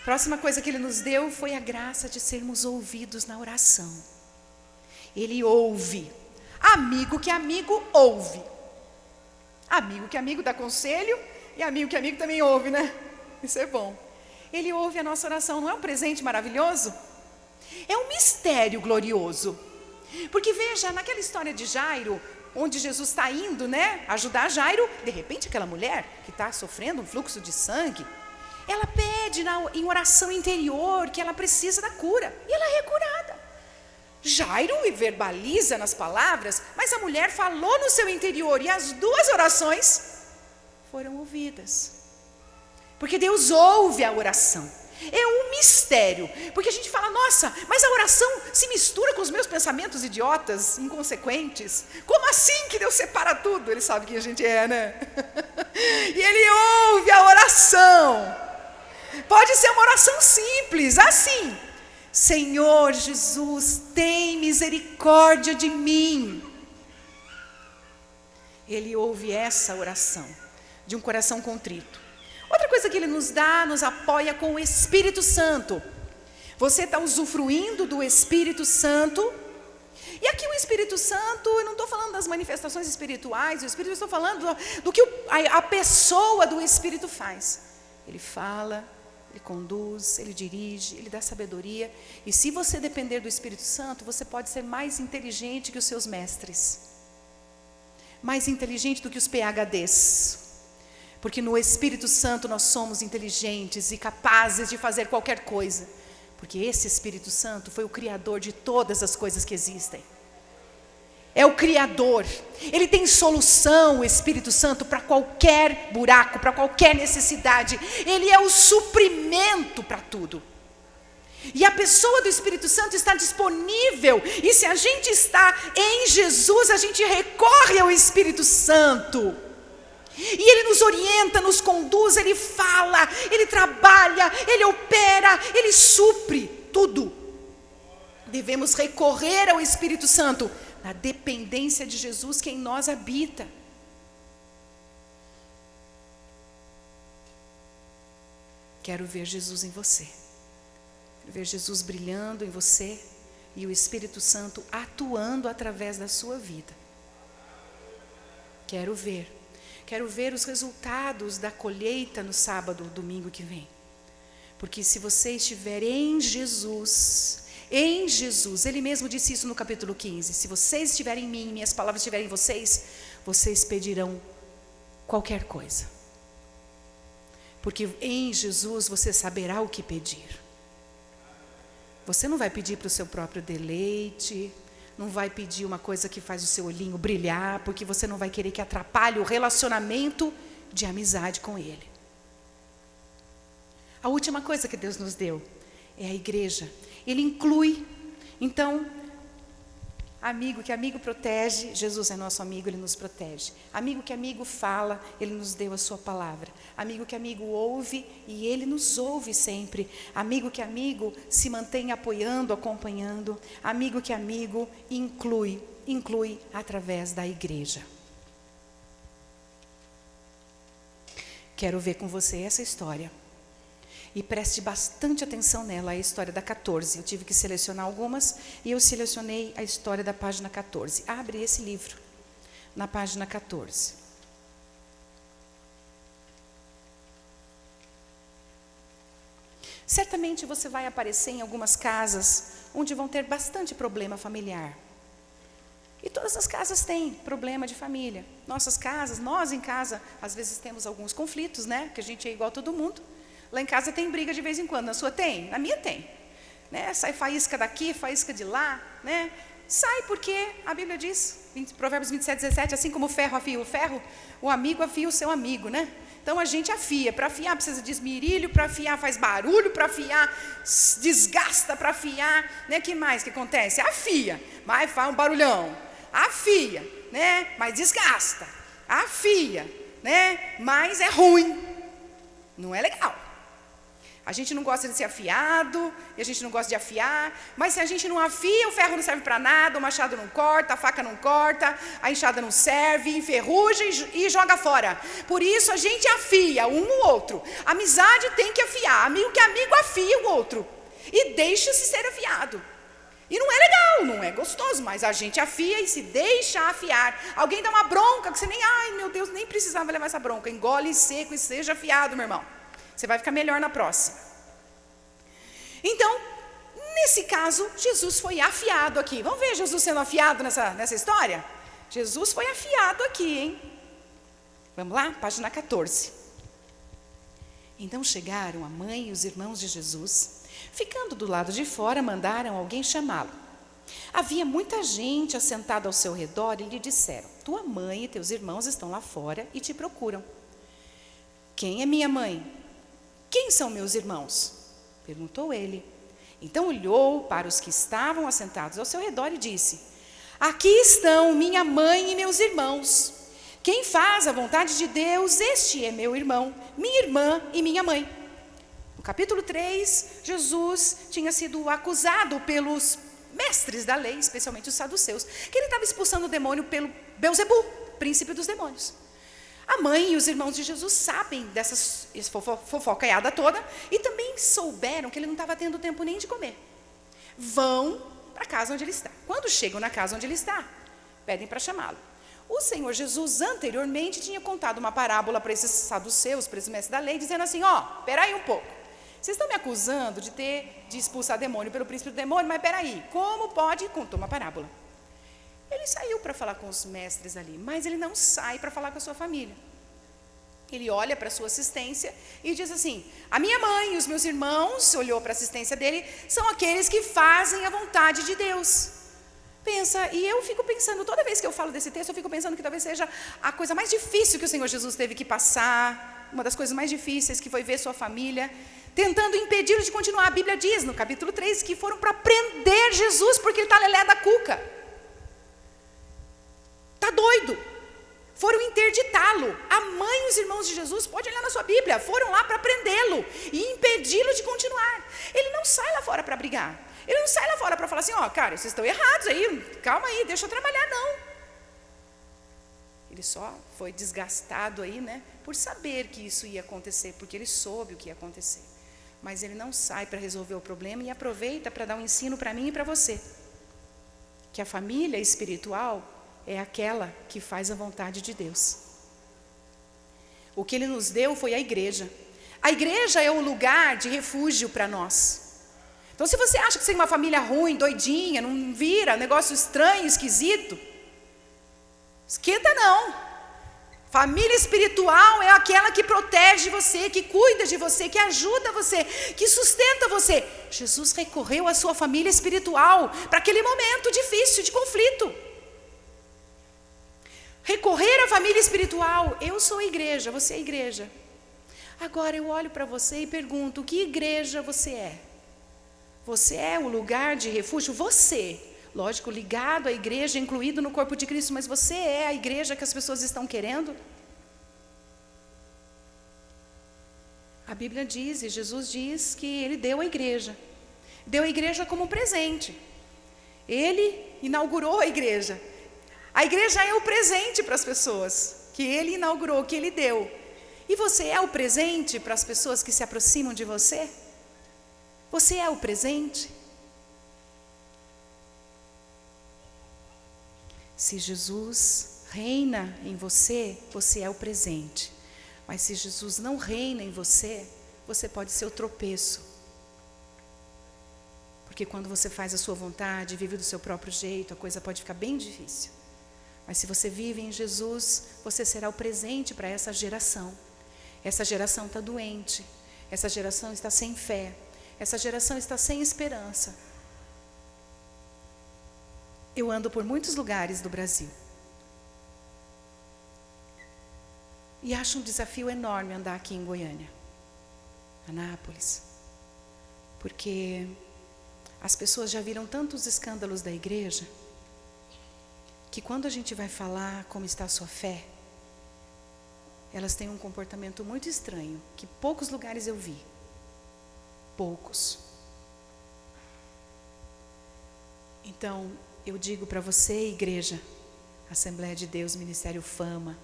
Próxima coisa que Ele nos deu foi a graça de sermos ouvidos na oração. Ele ouve. Amigo que amigo ouve. Amigo que amigo dá conselho, e amigo que amigo também ouve, né? Isso é bom. Ele ouve a nossa oração. Não é um presente maravilhoso? É um mistério glorioso. Porque veja, naquela história de Jairo, onde Jesus está indo, né, ajudar Jairo, de repente aquela mulher que está sofrendo um fluxo de sangue, ela pede em oração interior que ela precisa da cura, e ela é curada. Jairo verbaliza nas palavras, mas a mulher falou no seu interior, e as duas orações foram ouvidas. Porque Deus ouve a oração. É um mistério, porque a gente fala: nossa, mas a oração se mistura com os meus pensamentos idiotas, inconsequentes. Como assim que Deus separa tudo? Ele sabe quem a gente é, né? E Ele ouve a oração. Pode ser uma oração simples, assim: Senhor Jesus, tem misericórdia de mim. Ele ouve essa oração de um coração contrito. Outra coisa que Ele nos dá, nos apoia com o Espírito Santo. Você está usufruindo do Espírito Santo, E aqui o Espírito Santo, eu não estou falando das manifestações espirituais, eu estou falando do que a pessoa do Espírito faz. Ele fala, ele conduz, ele dirige, ele dá sabedoria. E se você depender do Espírito Santo, você pode ser mais inteligente que os seus mestres. Mais inteligente do que os PhDs. Porque no Espírito Santo nós somos inteligentes e capazes de fazer qualquer coisa. Porque esse Espírito Santo foi o Criador de todas as coisas que existem. É o Criador. Ele tem solução, o Espírito Santo, para qualquer buraco, para qualquer necessidade. Ele é o suprimento para tudo. E a pessoa do Espírito Santo está disponível. E se a gente está em Jesus, a gente recorre ao Espírito Santo. E Ele nos orienta, nos conduz, Ele fala, Ele trabalha, Ele opera, Ele supre tudo. Devemos recorrer ao Espírito Santo, na dependência de Jesus que em nós habita. Quero ver Jesus em você. Quero ver Jesus brilhando em você e o Espírito Santo atuando através da sua vida. Quero ver os resultados da colheita no sábado, domingo que vem. Porque se você estiver em Jesus, Ele mesmo disse isso no capítulo 15, se vocês estiverem em mim, minhas palavras estiverem em vocês, vocês pedirão qualquer coisa. Porque em Jesus você saberá o que pedir. Você não vai pedir para o seu próprio deleite, não vai pedir uma coisa que faz o seu olhinho brilhar, porque você não vai querer que atrapalhe o relacionamento de amizade com Ele. A última coisa que Deus nos deu é a igreja. Ele inclui. Então, amigo que amigo protege, Jesus é nosso amigo, Ele nos protege. Amigo que amigo fala, Ele nos deu a sua palavra. Amigo que amigo ouve, e Ele nos ouve sempre. Amigo que amigo se mantém apoiando, acompanhando. Amigo que amigo inclui através da igreja. Quero ver com você essa história. E preste bastante atenção nela, a história da 14. Eu tive que selecionar algumas e eu selecionei a história da página 14. Abre esse livro, na página 14. Certamente você vai aparecer em algumas casas onde vão ter bastante problema familiar. E todas as casas têm problema de família. Nossas casas, nós em casa, às vezes temos alguns conflitos, né? Que a gente é igual a todo mundo. Lá em casa tem briga de vez em quando. Na sua tem? Na minha tem. Né? Sai faísca daqui, faísca de lá. Né? Sai porque a Bíblia diz, Provérbios 27:17, assim como o ferro afia o ferro, o amigo afia o seu amigo. Né? Então a gente afia. Para afiar precisa de esmerilho, para afiar faz barulho, para afiar desgasta, para afiar. Né? Que mais que acontece? Afia, mas faz um barulhão. Afia, né? Mas desgasta. Afia, né? Mas é ruim. Não é legal. A gente não gosta de ser afiado, e a gente não gosta de afiar, mas se a gente não afia, o ferro não serve para nada, o machado não corta, a faca não corta, a enxada não serve, enferruja e joga fora. Por isso a gente afia um o outro. Amizade tem que afiar, amigo que amigo afia o outro. E deixa-se ser afiado. E não é legal, não é gostoso, mas a gente afia e se deixa afiar. Alguém dá uma bronca, que você nem, ai meu Deus, nem precisava levar essa bronca. Engole seco e seja afiado, meu irmão. Você vai ficar melhor na próxima. Então, nesse caso, Jesus foi afiado aqui. Vamos ver Jesus sendo afiado nessa história? Jesus foi afiado aqui, hein? Vamos lá? Página 14. Então chegaram a mãe e os irmãos de Jesus. Ficando do lado de fora, mandaram alguém chamá-lo. Havia muita gente assentada ao seu redor e lhe disseram: tua mãe e teus irmãos estão lá fora e te procuram. Quem é minha mãe? Quem são meus irmãos? Perguntou ele. Então olhou para os que estavam assentados ao seu redor e disse: aqui estão minha mãe e meus irmãos. Quem faz a vontade de Deus, este é meu irmão, minha irmã e minha mãe. No capítulo 3, Jesus tinha sido acusado pelos mestres da lei, especialmente os saduceus, que ele estava expulsando o demônio pelo Belzebu, príncipe dos demônios. A mãe e os irmãos de Jesus sabem dessa fofocaiada toda e também souberam que ele não estava tendo tempo nem de comer. Vão para a casa onde ele está. Quando chegam na casa onde ele está, pedem para chamá-lo. O Senhor Jesus, anteriormente, tinha contado uma parábola para esses saduceus, para esses mestres da lei, dizendo assim, espera aí um pouco. Vocês estão me acusando de expulsar demônio pelo príncipe do demônio, mas espera aí, como pode? Contou uma parábola. Ele saiu para falar com os mestres ali, mas ele não sai para falar com a sua família. Ele olha para a sua assistência e diz assim, a minha mãe e os meus irmãos, olhou para a assistência dele, são aqueles que fazem a vontade de Deus. Pensa, e eu fico pensando, toda vez que eu falo desse texto, eu fico pensando que talvez seja a coisa mais difícil que o Senhor Jesus teve que passar, uma das coisas mais difíceis que foi ver sua família, tentando impedi-lo de continuar. A Bíblia diz, no capítulo 3, que foram para prender Jesus, porque ele está lelé da cuca. Está doido. Foram interditá-lo. A mãe e os irmãos de Jesus, pode olhar na sua Bíblia, foram lá para prendê-lo e impedi-lo de continuar. Ele não sai lá fora para brigar. Ele não sai lá fora para falar assim, cara, vocês estão errados aí, calma aí, deixa eu trabalhar, não. Ele só foi desgastado aí, por saber que isso ia acontecer, porque ele soube o que ia acontecer. Mas ele não sai para resolver o problema e aproveita para dar um ensino para mim e para você. Que a família espiritual é aquela que faz a vontade de Deus. O que ele nos deu foi a igreja. A igreja é o lugar de refúgio para nós. Então, se você acha que você tem uma família ruim, doidinha, não vira, negócio estranho, esquisito, esquenta não. Família espiritual é aquela que protege você, que cuida de você, que ajuda você, que sustenta você. Jesus recorreu à sua família espiritual para aquele momento difícil de conflito. Recorrer à família espiritual, eu sou a igreja, você é a igreja. Agora eu olho para você e pergunto, que igreja você é? Você é o lugar de refúgio? Você, lógico, ligado à igreja, incluído no corpo de Cristo, mas você é a igreja que as pessoas estão querendo? A Bíblia diz, e Jesus diz que ele deu a igreja. Deu a igreja como um presente. Ele inaugurou a igreja. A igreja é o presente para as pessoas, que ele inaugurou, que ele deu. E você é o presente para as pessoas que se aproximam de você? Você é o presente? Se Jesus reina em você, você é o presente. Mas se Jesus não reina em você, você pode ser o tropeço. Porque quando você faz a sua vontade, vive do seu próprio jeito, a coisa pode ficar bem difícil. Mas se você vive em Jesus, você será o presente para essa geração. Essa geração está doente. Essa geração está sem fé. Essa geração está sem esperança. Eu ando por muitos lugares do Brasil. E acho um desafio enorme andar aqui em Goiânia, Anápolis. Porque as pessoas já viram tantos escândalos da igreja, que quando a gente vai falar como está a sua fé, elas têm um comportamento muito estranho, que poucos lugares eu vi. Poucos. Então, eu digo para você, igreja, Assembleia de Deus, Ministério Fama,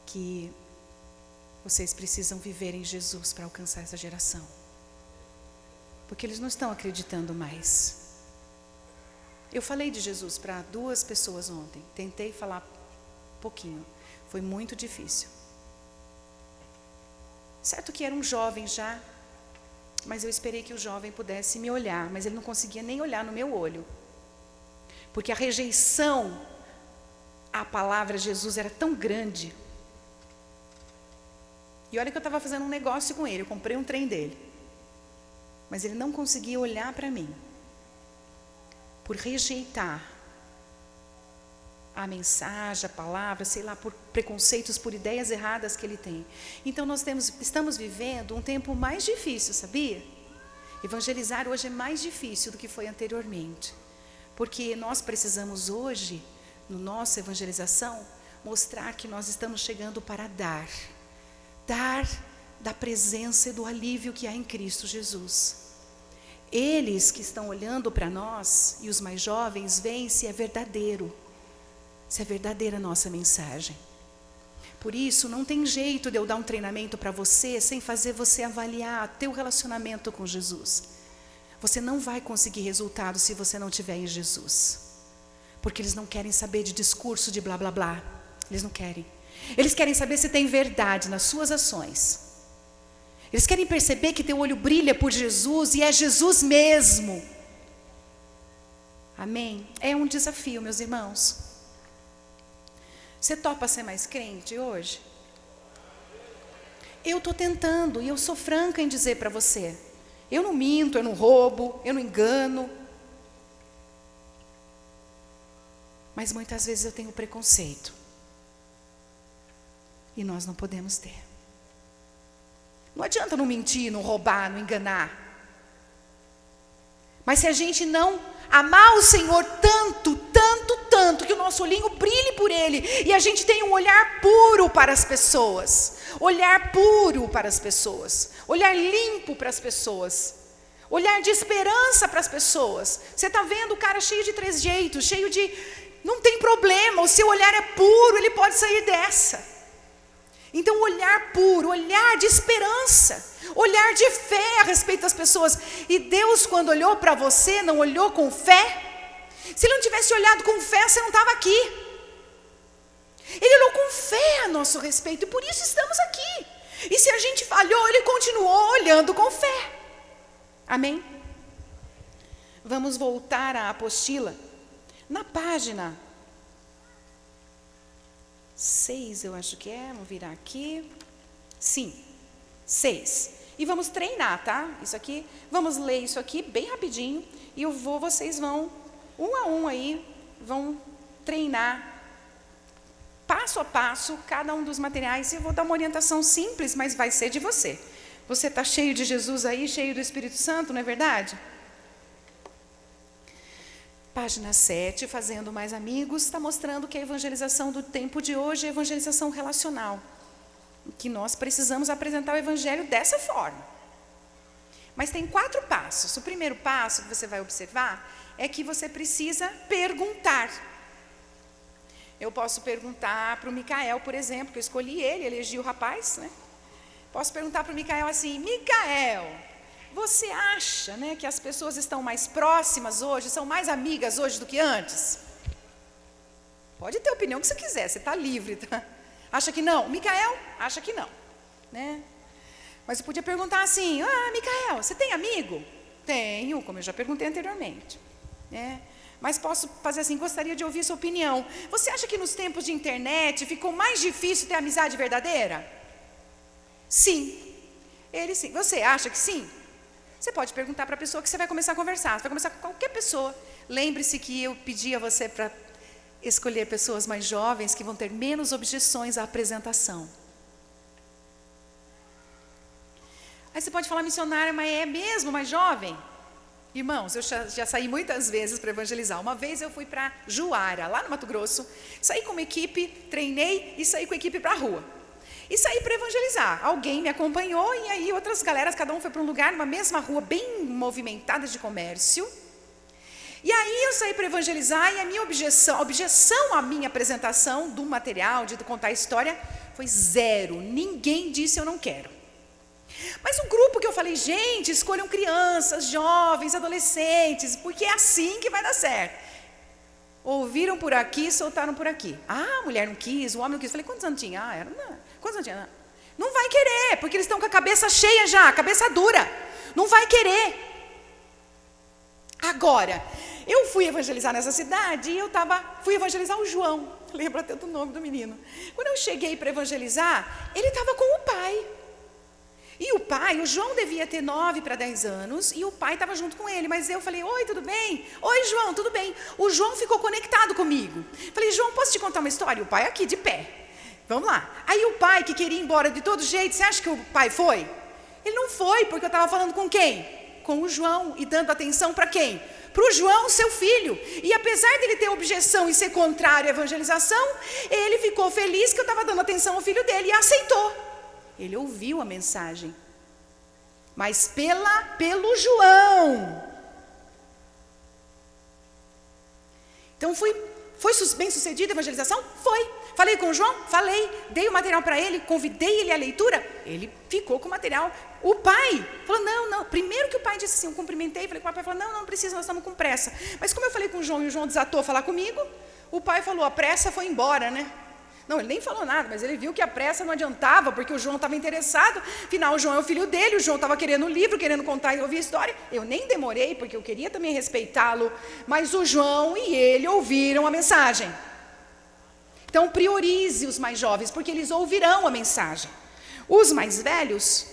que vocês precisam viver em Jesus para alcançar essa geração. Porque eles não estão acreditando mais. Eu falei de Jesus para 2 pessoas ontem, tentei falar pouquinho, foi muito difícil. Certo que era um jovem já, mas eu esperei que o jovem pudesse me olhar, mas ele não conseguia nem olhar no meu olho. Porque a rejeição à palavra Jesus era tão grande. E olha que eu estava fazendo um negócio com ele, eu comprei um trem dele. Mas ele não conseguia olhar para mim. Por rejeitar a mensagem, a palavra, sei lá, por preconceitos, por ideias erradas que ele tem. Então nós estamos vivendo um tempo mais difícil, sabia? Evangelizar hoje é mais difícil do que foi anteriormente. Porque nós precisamos hoje, no nossa evangelização, mostrar que nós estamos chegando para dar da presença e do alívio que há em Cristo Jesus. Eles que estão olhando para nós, e os mais jovens, veem se é verdadeiro. Se é verdadeira a nossa mensagem. Por isso, não tem jeito de eu dar um treinamento para você sem fazer você avaliar teu relacionamento com Jesus. Você não vai conseguir resultado se você não tiver em Jesus. Porque eles não querem saber de discurso de blá blá blá. Eles não querem. Eles querem saber se tem verdade nas suas ações. Eles querem perceber que teu olho brilha por Jesus e é Jesus mesmo. Amém? É um desafio, meus irmãos. Você topa ser mais crente hoje? Eu estou tentando e eu sou franca em dizer para você. Eu não minto, eu não roubo, eu não engano. Mas muitas vezes eu tenho preconceito. E nós não podemos ter. Não adianta não mentir, não roubar, não enganar. Mas se a gente não amar o Senhor tanto, tanto, tanto, que o nosso olhinho brilhe por Ele, e a gente tem um olhar puro para as pessoas, olhar puro para as pessoas, olhar limpo para as pessoas, olhar de esperança para as pessoas. Você está vendo o cara cheio de trejeitos, cheio de... Não tem problema, o seu olhar é puro, ele pode sair dessa. Então, olhar puro, olhar de esperança, olhar de fé a respeito das pessoas. E Deus, quando olhou para você, não olhou com fé? Se Ele não tivesse olhado com fé, você não estava aqui. Ele olhou com fé a nosso respeito, e por isso estamos aqui. E se a gente falhou, Ele continuou olhando com fé. Amém? Vamos voltar à apostila. Na página 6, eu acho que é, vamos virar aqui. Sim, 6. E vamos treinar, tá? Isso aqui, vamos ler isso aqui bem rapidinho. E vocês vão, um a um aí, vão treinar, passo a passo, cada um dos materiais. E eu vou dar uma orientação simples, mas vai ser de você. Você está cheio de Jesus aí, cheio do Espírito Santo, não é verdade? Página 7, Fazendo Mais Amigos, está mostrando que a evangelização do tempo de hoje é evangelização relacional. Que nós precisamos apresentar o evangelho dessa forma. Mas tem 4 passos. O primeiro passo que você vai observar é que você precisa perguntar. Eu posso perguntar para o Micael, por exemplo, que eu escolhi ele, elegi o rapaz, né? Posso perguntar para o Micael assim: Micael, você acha, né, que as pessoas estão mais próximas hoje, são mais amigas hoje do que antes? Pode ter a opinião que você quiser, você está livre, tá? Acha que não? Micael, acha que não, né? Mas eu podia perguntar assim: Micael, você tem amigo? Tenho, como eu já perguntei anteriormente, né? Mas posso fazer assim: gostaria de ouvir sua opinião. Você acha que nos tempos de internet ficou mais difícil ter amizade verdadeira? Sim. Ele sim. Você acha que sim? Você pode perguntar para a pessoa que você vai começar a conversar. Você vai conversar com qualquer pessoa. Lembre-se que eu pedi a você para escolher pessoas mais jovens que vão ter menos objeções à apresentação. Aí você pode falar: missionária, mas é mesmo mais jovem? Irmãos, eu já saí muitas vezes para evangelizar. Uma vez eu fui para Juara, lá no Mato Grosso. Saí com uma equipe, treinei e saí com a equipe para a rua. E saí para evangelizar. Alguém me acompanhou e aí outras galeras, cada um foi para um lugar, numa mesma rua bem movimentada de comércio. E aí eu saí para evangelizar e a minha objeção à minha apresentação do material, de contar a história, foi 0. Ninguém disse eu não quero. Mas o grupo que eu falei: gente, escolham crianças, jovens, adolescentes, porque é assim que vai dar certo. Ouviram por aqui, soltaram por aqui. A mulher não quis, o homem não quis. Falei: quantos anos tinha? Quantos anos tinha? Não vai querer, porque eles estão com a cabeça cheia já, a cabeça dura. Não vai querer. Agora, eu fui evangelizar nessa cidade e fui evangelizar o João. Lembro até do nome do menino. Quando eu cheguei para evangelizar, ele estava com o pai. E o pai, o João devia ter 9 para 10 anos, e o pai estava junto com ele. Mas eu falei: oi, tudo bem? Oi, João, tudo bem? O João ficou conectado comigo. Falei: João, posso te contar uma história? E o pai aqui, de pé. Vamos lá. Aí o pai, que queria ir embora de todo jeito, você acha que o pai foi? Ele não foi, porque eu estava falando com quem? Com o João, e dando atenção para quem? Para o João, seu filho. E apesar dele ter objeção e ser contrário à evangelização, ele ficou feliz que eu estava dando atenção ao filho dele e aceitou. Ele ouviu a mensagem, mas pelo João. Então fui Foi bem sucedida a evangelização? Foi. Falei com o João? Falei. Dei o material para ele, convidei ele à leitura. Ele ficou com o material. O pai falou, não. Primeiro que o pai disse assim, eu cumprimentei, falei com o pai, falou, não precisa, nós estamos com pressa. Mas como eu falei com o João e o João desatou a falar comigo, o pai falou, a pressa foi embora, né? Não, ele nem falou nada, mas ele viu que a pressa não adiantava, porque o João estava interessado. Afinal, o João é o filho dele, o João estava querendo o livro, querendo contar e ouvir a história. Eu nem demorei, porque eu queria também respeitá-lo, mas o João e ele ouviram a mensagem. Então, priorize os mais jovens, porque eles ouvirão a mensagem. Os mais velhos,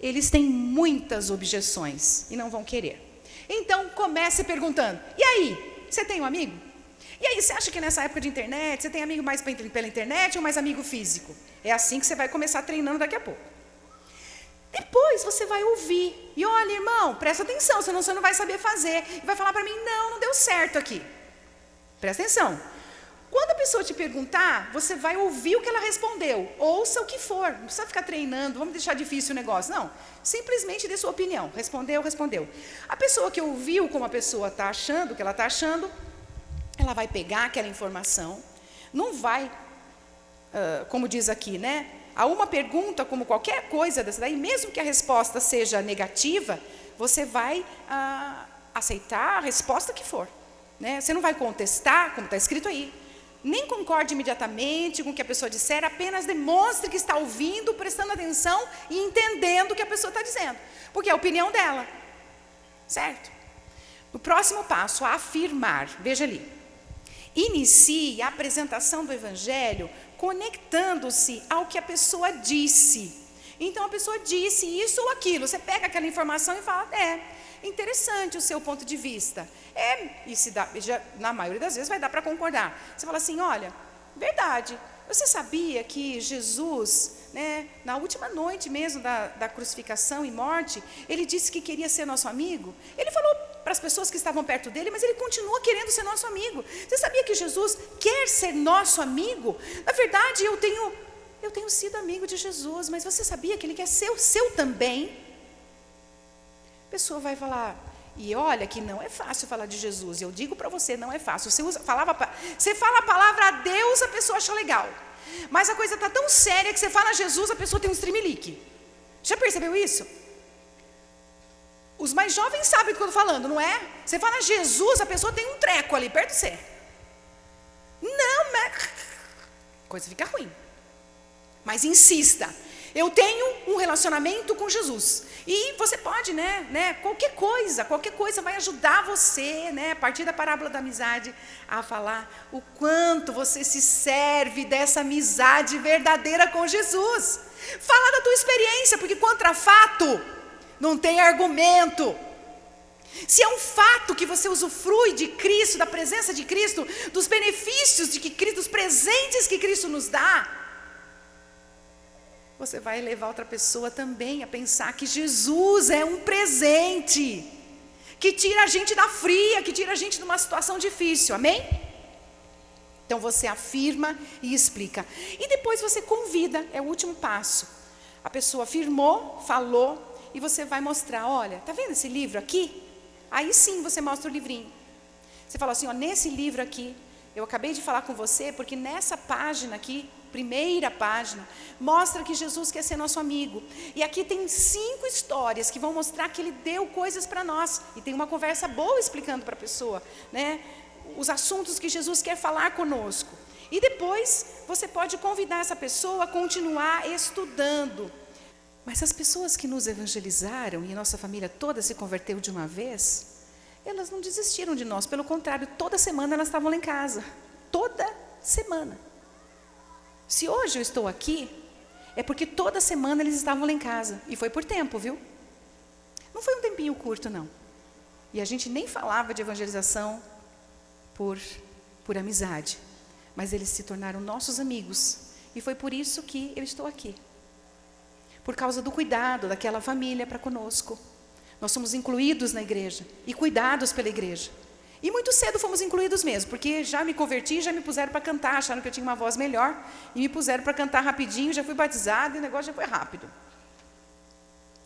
eles têm muitas objeções e não vão querer. Então, comece perguntando, e aí, você tem um amigo? E aí, você acha que nessa época de internet, você tem amigo mais pela internet ou mais amigo físico? É assim que você vai começar treinando daqui a pouco. Depois você vai ouvir. E olha, irmão, presta atenção, senão você não vai saber fazer. E vai falar para mim, não deu certo aqui. Presta atenção. Quando a pessoa te perguntar, você vai ouvir o que ela respondeu. Ouça o que for. Não precisa ficar treinando, vamos deixar difícil o negócio. Não, simplesmente dê sua opinião. Respondeu. A pessoa que ouviu como a pessoa está achando, o que ela está achando, ela vai pegar aquela informação, não vai, como diz aqui, né? A uma pergunta, como qualquer coisa dessa daí, mesmo que a resposta seja negativa, você vai aceitar a resposta que for, né? Você não vai contestar, como está escrito aí. Nem concorde imediatamente com o que a pessoa disser, apenas demonstre que está ouvindo, prestando atenção e entendendo o que a pessoa está dizendo, porque é a opinião dela, certo? O próximo passo, afirmar, veja ali. Inicie a apresentação do Evangelho conectando-se ao que a pessoa disse. Então, a pessoa disse isso ou aquilo. Você pega aquela informação e fala, interessante o seu ponto de vista. E na maioria das vezes vai dar para concordar. Você fala assim, olha, verdade, você sabia que Jesus, né, na última noite mesmo da crucificação e morte, ele disse que queria ser nosso amigo? Ele falou para as pessoas que estavam perto dele, mas ele continua querendo ser nosso amigo. Você sabia que Jesus quer ser nosso amigo? Na verdade, eu tenho sido amigo de Jesus, mas você sabia que ele quer ser o seu também? A pessoa vai falar, e olha que não é fácil falar de Jesus, eu digo para você, não é fácil. Você fala a palavra a Deus, a pessoa acha legal, mas a coisa está tão séria que você fala Jesus, a pessoa tem um tremelique. Já percebeu isso? Os mais jovens sabem do que eu estou falando, não é? Você fala Jesus, a pessoa tem um treco ali perto de você. Não, mas a coisa fica ruim. Mas insista. Eu tenho um relacionamento com Jesus. E você pode, qualquer coisa vai ajudar você, a partir da parábola da amizade, a falar o quanto você se serve dessa amizade verdadeira com Jesus. Fala da tua experiência, porque contra fato não tem argumento. Se é um fato que você usufrui de Cristo, da presença de Cristo, dos benefícios dos presentes que Cristo nos dá, você vai levar outra pessoa também a pensar que Jesus é um presente, que tira a gente da fria, que tira a gente de uma situação difícil, amém? Então você afirma e explica. E depois você convida, é o último passo. A pessoa afirmou, falou, e você vai mostrar, olha, tá vendo esse livro aqui? Aí sim você mostra o livrinho. Você fala assim, nesse livro aqui, eu acabei de falar com você, porque nessa página aqui, primeira página, mostra que Jesus quer ser nosso amigo. E aqui tem 5 histórias que vão mostrar que ele deu coisas para nós. E tem uma conversa boa explicando para a pessoa, os assuntos que Jesus quer falar conosco. E depois você pode convidar essa pessoa a continuar estudando. Mas as pessoas que nos evangelizaram e nossa família toda se converteu de uma vez, elas não desistiram de nós, pelo contrário, toda semana elas estavam lá em casa, toda semana. Se hoje eu estou aqui, é porque toda semana eles estavam lá em casa, e foi por tempo, viu? Não foi um tempinho curto, não. E a gente nem falava de evangelização por amizade, mas eles se tornaram nossos amigos, e foi por isso que eu estou aqui. Por causa do cuidado daquela família para conosco. Nós somos incluídos na igreja e cuidados pela igreja. E muito cedo fomos incluídos mesmo, porque já me converti, já me puseram para cantar, acharam que eu tinha uma voz melhor, e me puseram para cantar rapidinho, já fui batizado e o negócio já foi rápido.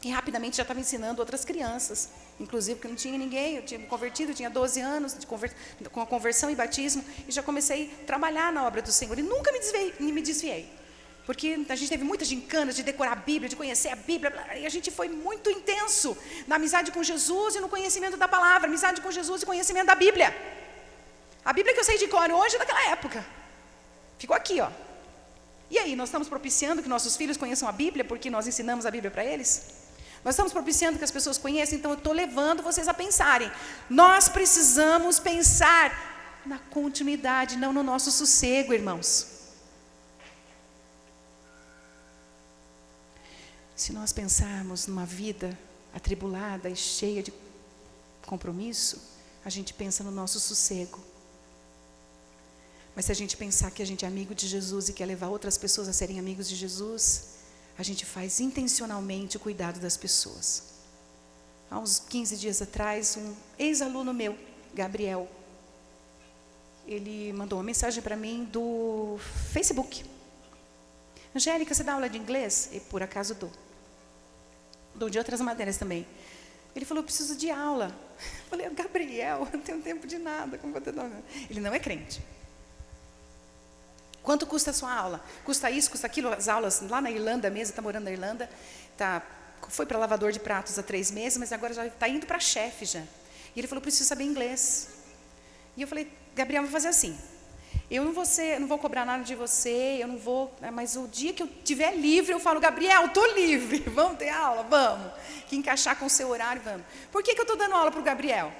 E rapidamente já estava ensinando outras crianças, inclusive porque não tinha ninguém, eu tinha me convertido, eu tinha 12 anos com a conversão e batismo, e já comecei a trabalhar na obra do Senhor, e nunca me desviei, porque a gente teve muitas gincanas de decorar a Bíblia, de conhecer a Bíblia, e a gente foi muito intenso na amizade com Jesus e no conhecimento da palavra, amizade com Jesus e conhecimento da Bíblia. A Bíblia que eu sei de cor hoje é daquela época, ficou aqui, ó. E aí, nós estamos propiciando que nossos filhos conheçam a Bíblia, porque nós ensinamos a Bíblia para eles? Nós estamos propiciando que as pessoas conheçam, então eu estou levando vocês a pensarem. Nós precisamos pensar na continuidade, não no nosso sossego, irmãos. Se nós pensarmos numa vida atribulada e cheia de compromisso, a gente pensa no nosso sossego. Mas se a gente pensar que a gente é amigo de Jesus e quer levar outras pessoas a serem amigos de Jesus, a gente faz intencionalmente o cuidado das pessoas. Há uns 15 dias atrás, um ex-aluno meu, Gabriel, ele mandou uma mensagem para mim do Facebook. Angélica, você dá aula de inglês? E por acaso dou de outras matérias também. Ele falou, eu preciso de aula. Eu falei, Gabriel, eu não tenho tempo de nada. Como vou ter aula? Ele não é crente. Quanto custa a sua aula? Custa isso, custa aquilo, as aulas lá na Irlanda mesmo, está morando na Irlanda, foi para lavador de pratos há 3 meses, mas agora já está indo para chefe já. E ele falou, preciso saber inglês. E eu falei, Gabriel, vou fazer assim, eu não vou cobrar nada de você, eu não vou, mas o dia que eu estiver livre, eu falo, Gabriel, estou livre, vamos ter aula? Vamos. Que encaixar com o seu horário, vamos. Por que eu estou dando aula para o Gabriel?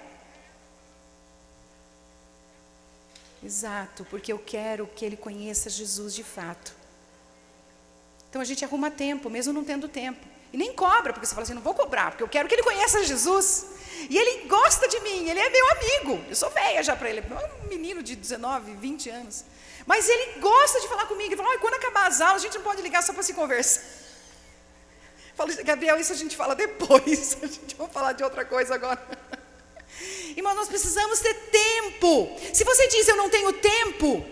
Exato, porque eu quero que ele conheça Jesus de fato. Então a gente arruma tempo, mesmo não tendo tempo. E nem cobra, porque você fala assim, não vou cobrar, porque eu quero que ele conheça Jesus. E ele gosta de mim, ele é meu amigo. Eu sou velha já para ele, é um menino de 19, 20 anos. Mas ele gosta de falar comigo. Ele fala, quando acabar as aulas, a gente não pode ligar só para se conversar. Eu falo, Gabriel, isso a gente fala depois. A gente vai falar de outra coisa agora. Irmão, nós precisamos ter tempo. Se você diz eu não tenho tempo,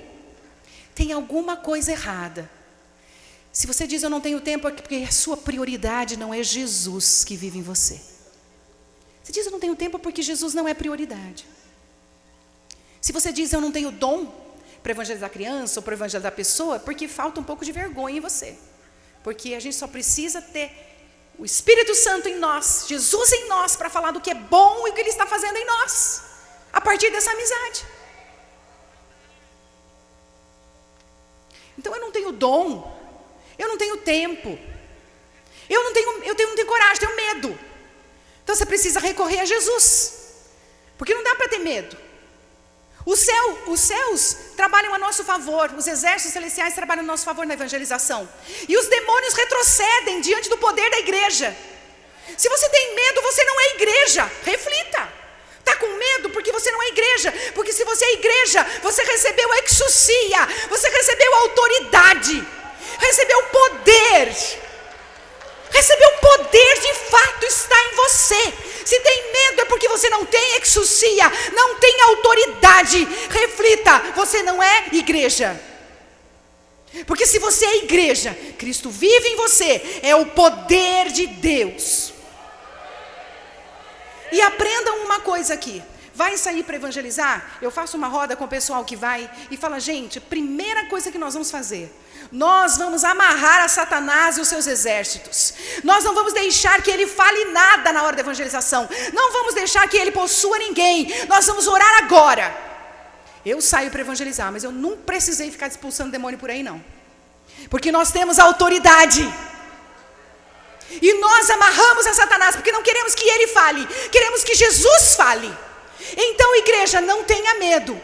tem alguma coisa errada. Se você diz eu não tenho tempo, é porque a sua prioridade não é Jesus que vive em você. Se diz eu não tenho tempo, é porque Jesus não é prioridade. Se você diz eu não tenho dom para evangelizar a criança ou para evangelizar a pessoa, é porque falta um pouco de vergonha em você. Porque a gente só precisa ter o Espírito Santo em nós, Jesus em nós, para falar do que é bom e o que Ele está fazendo em nós, a partir dessa amizade. Então eu não tenho dom, eu não tenho tempo, eu não tenho coragem, tenho medo. Então você precisa recorrer a Jesus, porque não dá para ter medo. Os céus trabalham a nosso favor, os exércitos celestiais trabalham a nosso favor na evangelização. E os demônios retrocedem diante do poder da igreja. Se você tem medo, você não é igreja. Reflita. Está com medo porque você não é igreja. Porque se você é igreja, você recebeu exousia, você recebeu autoridade, recebeu poder. Recebeu poder, de fato está em você. Se tem medo é porque você não tem exousia, não tem autoridade. Reflita, você não é igreja. Porque se você é igreja, Cristo vive em você, é o poder de Deus. E aprendam uma coisa aqui. Vai sair para evangelizar? Eu faço uma roda com o pessoal que vai e fala, gente, primeira coisa que nós vamos fazer, nós vamos amarrar a Satanás e os seus exércitos. Nós não vamos deixar que ele fale nada na hora da evangelização. Não vamos deixar que ele possua ninguém. Nós vamos orar agora. Eu saio para evangelizar, mas eu não precisei ficar expulsando demônio por aí não. Porque nós temos autoridade. E nós amarramos a Satanás, porque não queremos que ele fale, queremos que Jesus fale. Então, igreja, não tenha medo.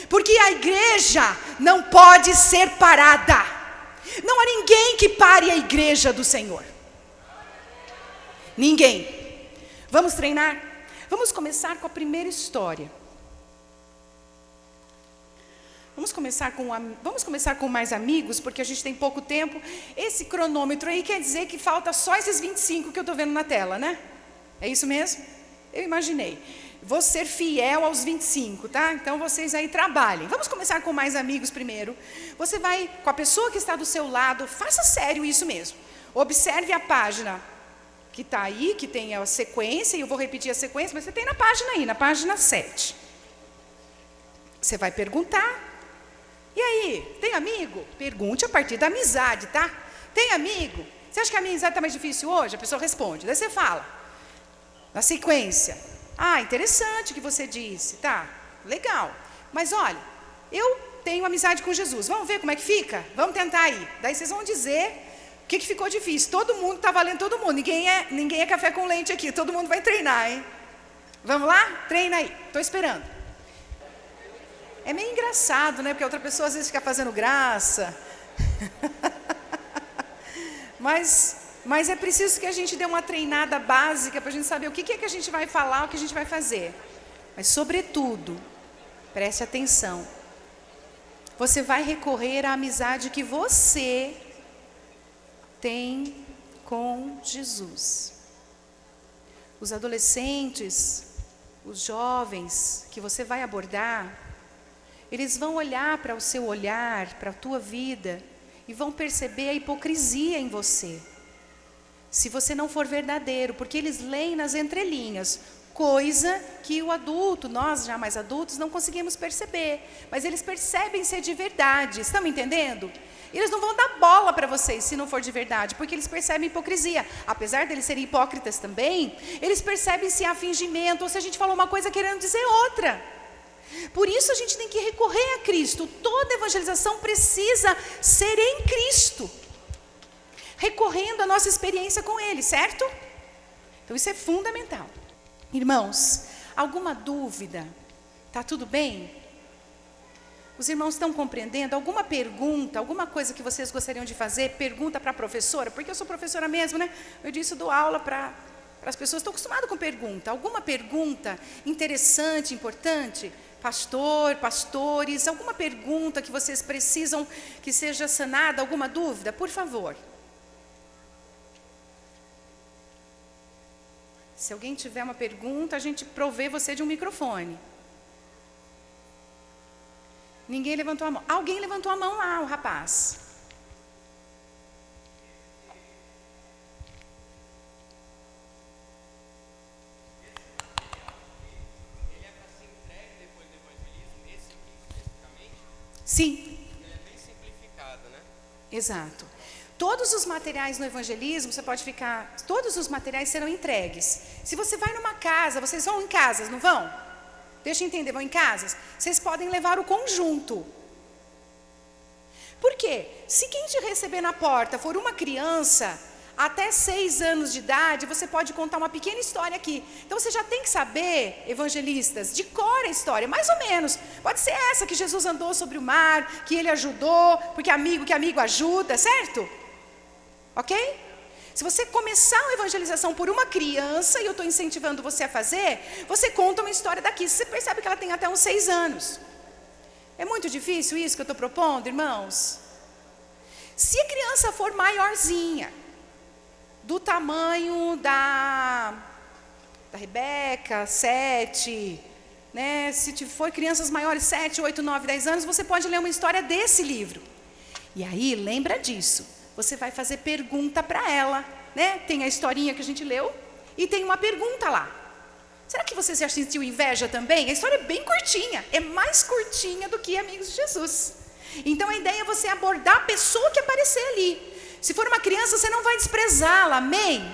Porque a igreja não pode ser parada. Não há ninguém que pare a igreja do Senhor. Ninguém. Vamos treinar? Vamos começar com a primeira história. Vamos começar com mais amigos, porque a gente tem pouco tempo. Esse cronômetro aí quer dizer que falta só esses 25 que eu estou vendo na tela, né? É isso mesmo? Eu imaginei. Vou ser fiel aos 25, tá? Então vocês aí trabalhem. Vamos começar com mais amigos primeiro. Você vai com a pessoa que está do seu lado, faça sério isso mesmo. Observe a página que está aí, que tem a sequência, e eu vou repetir a sequência, mas você tem na página aí, na página 7. Você vai perguntar. E aí, tem amigo? Pergunte a partir da amizade, tá? Tem amigo? Você acha que a amizade está mais difícil hoje? A pessoa responde. Daí você fala, na sequência. Ah, interessante o que você disse. Tá, legal. Mas olha, eu tenho amizade com Jesus. Vamos ver como é que fica? Vamos tentar aí. Daí vocês vão dizer o que ficou difícil. Todo mundo está valendo todo mundo. Ninguém é café com leite aqui. Todo mundo vai treinar, hein? Vamos lá? Treina aí. Estou esperando. É meio engraçado, né? Porque a outra pessoa às vezes fica fazendo graça. Mas é preciso que a gente dê uma treinada básica para a gente saber o que é que a gente vai falar, o que a gente vai fazer. Mas, sobretudo, preste atenção. Você vai recorrer à amizade que você tem com Jesus. Os adolescentes, os jovens que você vai abordar, eles vão olhar para o seu olhar, para a tua vida, e vão perceber a hipocrisia em você. Se você não for verdadeiro, porque eles leem nas entrelinhas, coisa que o adulto, nós já mais adultos, não conseguimos perceber. Mas eles percebem ser de verdade, estão me entendendo? Eles não vão dar bola para vocês se não for de verdade, porque eles percebem hipocrisia. Apesar deles serem hipócritas também, eles percebem se há fingimento, ou se a gente falou uma coisa querendo dizer outra. Por isso a gente tem que recorrer a Cristo. Toda evangelização precisa ser em Cristo, recorrendo à nossa experiência com Ele, certo? Então isso é fundamental. Irmãos, alguma dúvida? Está tudo bem? Os irmãos estão compreendendo? Alguma pergunta, alguma coisa que vocês gostariam de fazer? Pergunta para a professora, porque eu sou professora mesmo, né? Eu disse, dou aula para as pessoas, estou acostumado com pergunta. Alguma pergunta interessante, importante? Pastor, pastores, alguma pergunta que vocês precisam que seja sanada? Alguma dúvida? Por favor. Se alguém tiver uma pergunta, a gente provê você de um microfone. Ninguém levantou a mão. Alguém levantou a mão lá, o rapaz. Ele é para ser entregue depois do evangelismo, esse aqui especificamente? Sim. Ele é bem simplificado, né? Exato. Todos os materiais no evangelismo, você pode ficar, todos os materiais serão entregues. Se você vai numa casa, vocês vão em casas, não vão? Deixa eu entender, vão em casas? Vocês podem levar o conjunto. Por quê? Se quem te receber na porta for uma criança, até 6 anos de idade, você pode contar uma pequena história aqui. Então você já tem que saber, evangelistas, de cor a história, mais ou menos. Pode ser essa, que Jesus andou sobre o mar, que ele ajudou, porque que amigo ajuda, certo? Ok? Se você começar a evangelização por uma criança, e eu estou incentivando você a fazer, você conta uma história daqui. Você percebe que ela tem até uns 6 anos. É muito difícil isso que eu estou propondo, irmãos? Se a criança for maiorzinha, do tamanho da Rebeca, 7, né? Se for crianças maiores, 7, 8, 9, 10 anos, você pode ler uma história desse livro. E aí, lembra disso. Você vai fazer pergunta para ela, né? Tem a historinha que a gente leu e tem uma pergunta lá. Será que você já sentiu inveja também? A história é bem curtinha, é mais curtinha do que Amigos de Jesus. Então a ideia é você abordar a pessoa que aparecer ali. Se for uma criança, você não vai desprezá-la, amém?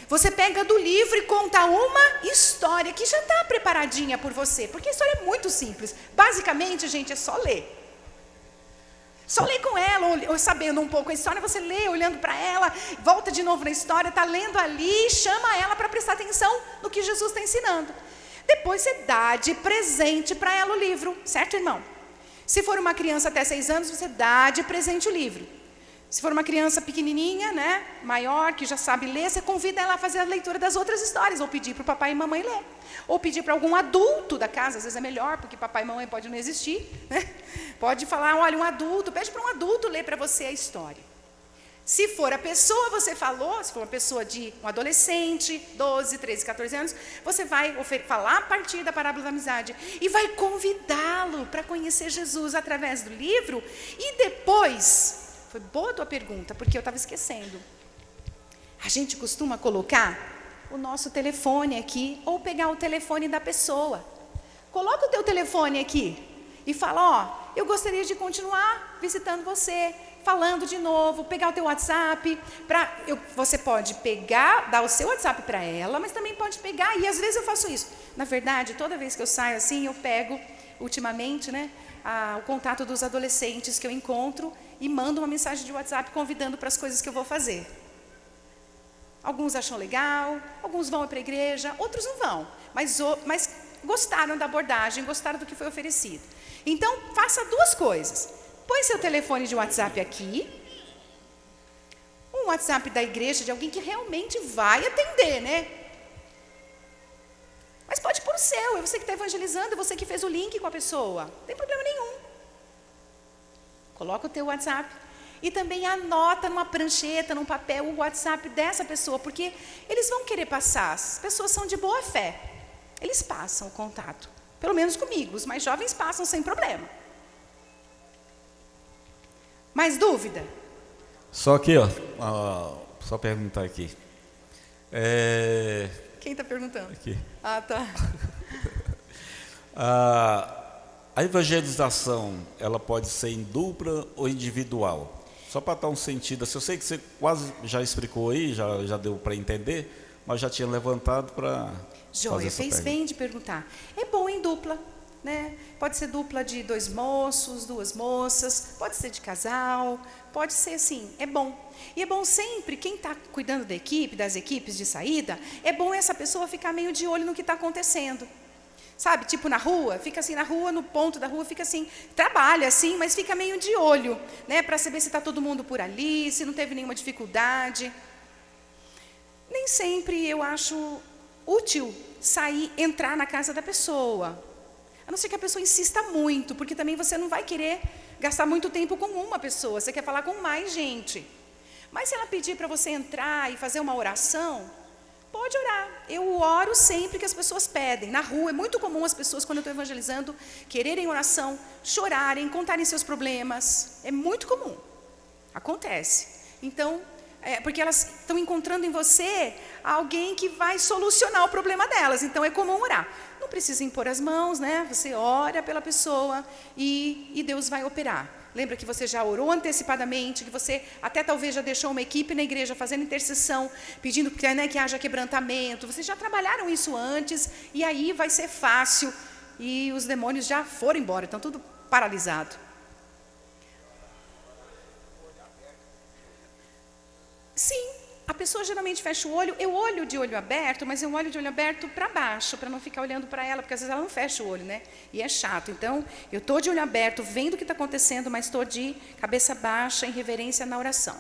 Você pega do livro e conta uma história que já está preparadinha por você, porque a história é muito simples. Basicamente, gente, é só ler. Só lê com ela, ou sabendo um pouco a história, você lê, olhando para ela, volta de novo na história, está lendo ali, chama ela para prestar atenção no que Jesus está ensinando. Depois você dá de presente para ela o livro, certo, irmão? Se for uma criança até 6 anos, você dá de presente o livro. Se for uma criança pequenininha, né, maior, que já sabe ler, você convida ela a fazer a leitura das outras histórias, ou pedir para o papai e mamãe ler. Ou pedir para algum adulto da casa, às vezes é melhor, porque papai e mamãe pode não existir, né? Pode falar, olha, um adulto, pede para um adulto ler para você a história. Se for a pessoa, você falou, se for uma pessoa de um adolescente, 12, 13, 14 anos, você vai falar a partir da parábola da amizade e vai convidá-lo para conhecer Jesus através do livro. E depois, foi boa a tua pergunta, porque eu estava esquecendo. A gente costuma colocar o nosso telefone aqui ou pegar o telefone da pessoa. Coloca o teu telefone aqui e fala, eu gostaria de continuar visitando você, falando de novo, pegar o teu WhatsApp. Você pode pegar, dar o seu WhatsApp para ela, mas também pode pegar, e às vezes eu faço isso. Na verdade, toda vez que eu saio assim, eu pego, ultimamente, o contato dos adolescentes que eu encontro e mando uma mensagem de WhatsApp convidando para as coisas que eu vou fazer. Alguns acham legal, alguns vão para a igreja, outros não vão, mas gostaram da abordagem, gostaram do que foi oferecido. Então, faça duas coisas. Põe seu telefone de WhatsApp aqui, um WhatsApp da igreja, de alguém que realmente vai atender, né? Mas pode pôr o seu, é você que está evangelizando, é você que fez o link com a pessoa, não tem problema nenhum. Coloca o teu WhatsApp e também anota numa prancheta, num papel, o WhatsApp dessa pessoa, porque eles vão querer passar, as pessoas são de boa fé, eles passam o contato, pelo menos comigo, os mais jovens passam sem problema. Mais dúvida? Só aqui, só perguntar aqui. Quem está perguntando? Aqui. Ah, tá. A evangelização, ela pode ser em dupla ou individual? Só para dar um sentido, eu sei que você quase já explicou aí, já deu para entender, mas já tinha levantado para Joia, fez bem de perguntar. É bom em dupla, né? Pode ser dupla de 2 moços, 2 moças, pode ser de casal, pode ser assim, é bom. E é bom sempre, quem está cuidando da equipe, das equipes de saída, é bom essa pessoa ficar meio de olho no que está acontecendo. Sabe, tipo na rua, fica assim na rua, no ponto da rua, fica assim, trabalha assim, mas fica meio de olho, né? Para saber se está todo mundo por ali, se não teve nenhuma dificuldade. Nem sempre eu acho útil entrar na casa da pessoa. A não ser que a pessoa insista muito, porque também você não vai querer gastar muito tempo com uma pessoa, você quer falar com mais gente. Mas se ela pedir para você entrar e fazer uma oração, pode orar. Eu oro sempre que as pessoas pedem. Na rua é muito comum as pessoas, quando eu estou evangelizando, quererem oração, chorarem, contarem seus problemas. É muito comum. Acontece. Então, porque elas estão encontrando em você alguém que vai solucionar o problema delas. Então, é comum orar. Não precisa impor as mãos, né? Você ora pela pessoa e Deus vai operar. Lembra que você já orou antecipadamente, que você até talvez já deixou uma equipe na igreja fazendo intercessão, pedindo que haja quebrantamento. Vocês já trabalharam isso antes e aí vai ser fácil. E os demônios já foram embora, estão tudo paralisado. Sim, a pessoa geralmente fecha o olho. Eu olho de olho aberto, mas eu olho de olho aberto para baixo, para não ficar olhando para ela, porque às vezes ela não fecha o olho, né? E é chato. Então, eu estou de olho aberto, vendo o que está acontecendo, mas estou de cabeça baixa, em reverência na oração.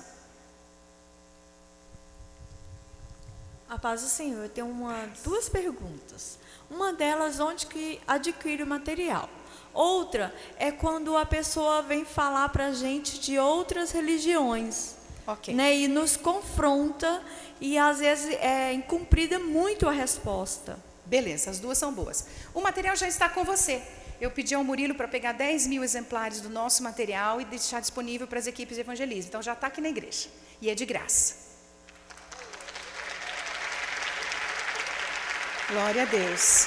A paz do Senhor, eu tenho 2 perguntas. Uma delas, onde que adquire o material? Outra é quando a pessoa vem falar para a gente de outras religiões. Okay. Né, e nos confronta e às vezes é incumprida muito a resposta. Beleza, as 2 são boas. O material já está com você. Eu pedi ao Murilo para pegar 10.000 exemplares do nosso material e deixar disponível para as equipes de evangelismo. Então já está aqui na igreja. E é de graça. Glória a Deus.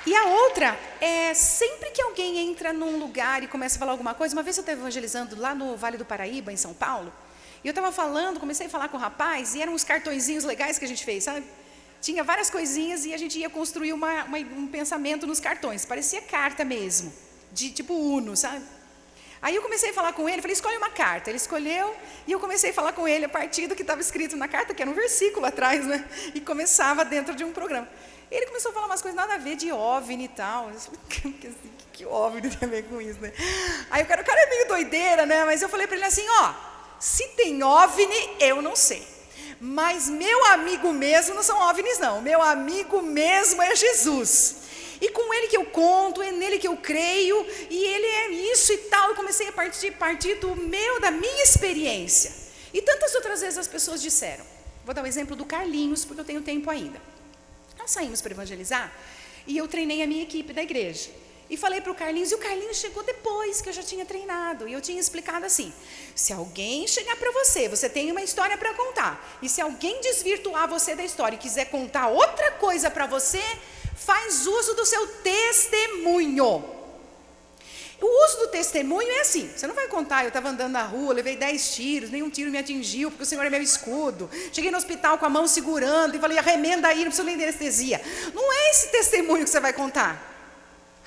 E a outra é, sempre que alguém entra num lugar e começa a falar alguma coisa, uma vez eu estava evangelizando lá no Vale do Paraíba, em São Paulo, e eu estava comecei a falar com o rapaz, e eram uns cartõezinhos legais que a gente fez, sabe? Tinha várias coisinhas e a gente ia construir um pensamento nos cartões, parecia carta mesmo, de tipo Uno, sabe? Aí eu comecei a falar com ele, falei, escolhe uma carta. Ele escolheu e eu comecei a falar com ele a partir do que estava escrito na carta, que era um versículo atrás, né? E começava dentro de um programa. Ele começou a falar umas coisas nada a ver de OVNI e tal. Eu falei, que OVNI tem a ver com isso, né? Aí o cara é meio doideira, né? Mas eu falei para ele assim, se tem OVNI, eu não sei. Mas meu amigo mesmo não são OVNIs, não. Meu amigo mesmo é Jesus. E com ele que eu conto, é nele que eu creio, e ele é isso e tal. Eu comecei a partir da minha experiência. E tantas outras vezes as pessoas disseram. Vou dar o exemplo do Carlinhos, porque eu tenho tempo ainda. Nós saímos para evangelizar, e eu treinei a minha equipe da igreja. E falei para o Carlinhos, e o Carlinhos chegou depois que eu já tinha treinado. E eu tinha explicado assim, se alguém chegar para você, você tem uma história para contar. E se alguém desvirtuar você da história e quiser contar outra coisa para você, faz uso do seu testemunho. O uso do testemunho é assim, você não vai contar, eu estava andando na rua, levei 10 tiros, nenhum tiro me atingiu, porque o Senhor é meu escudo. Cheguei no hospital com a mão segurando e falei, arremenda aí, não preciso nem de anestesia. Não é esse testemunho que você vai contar.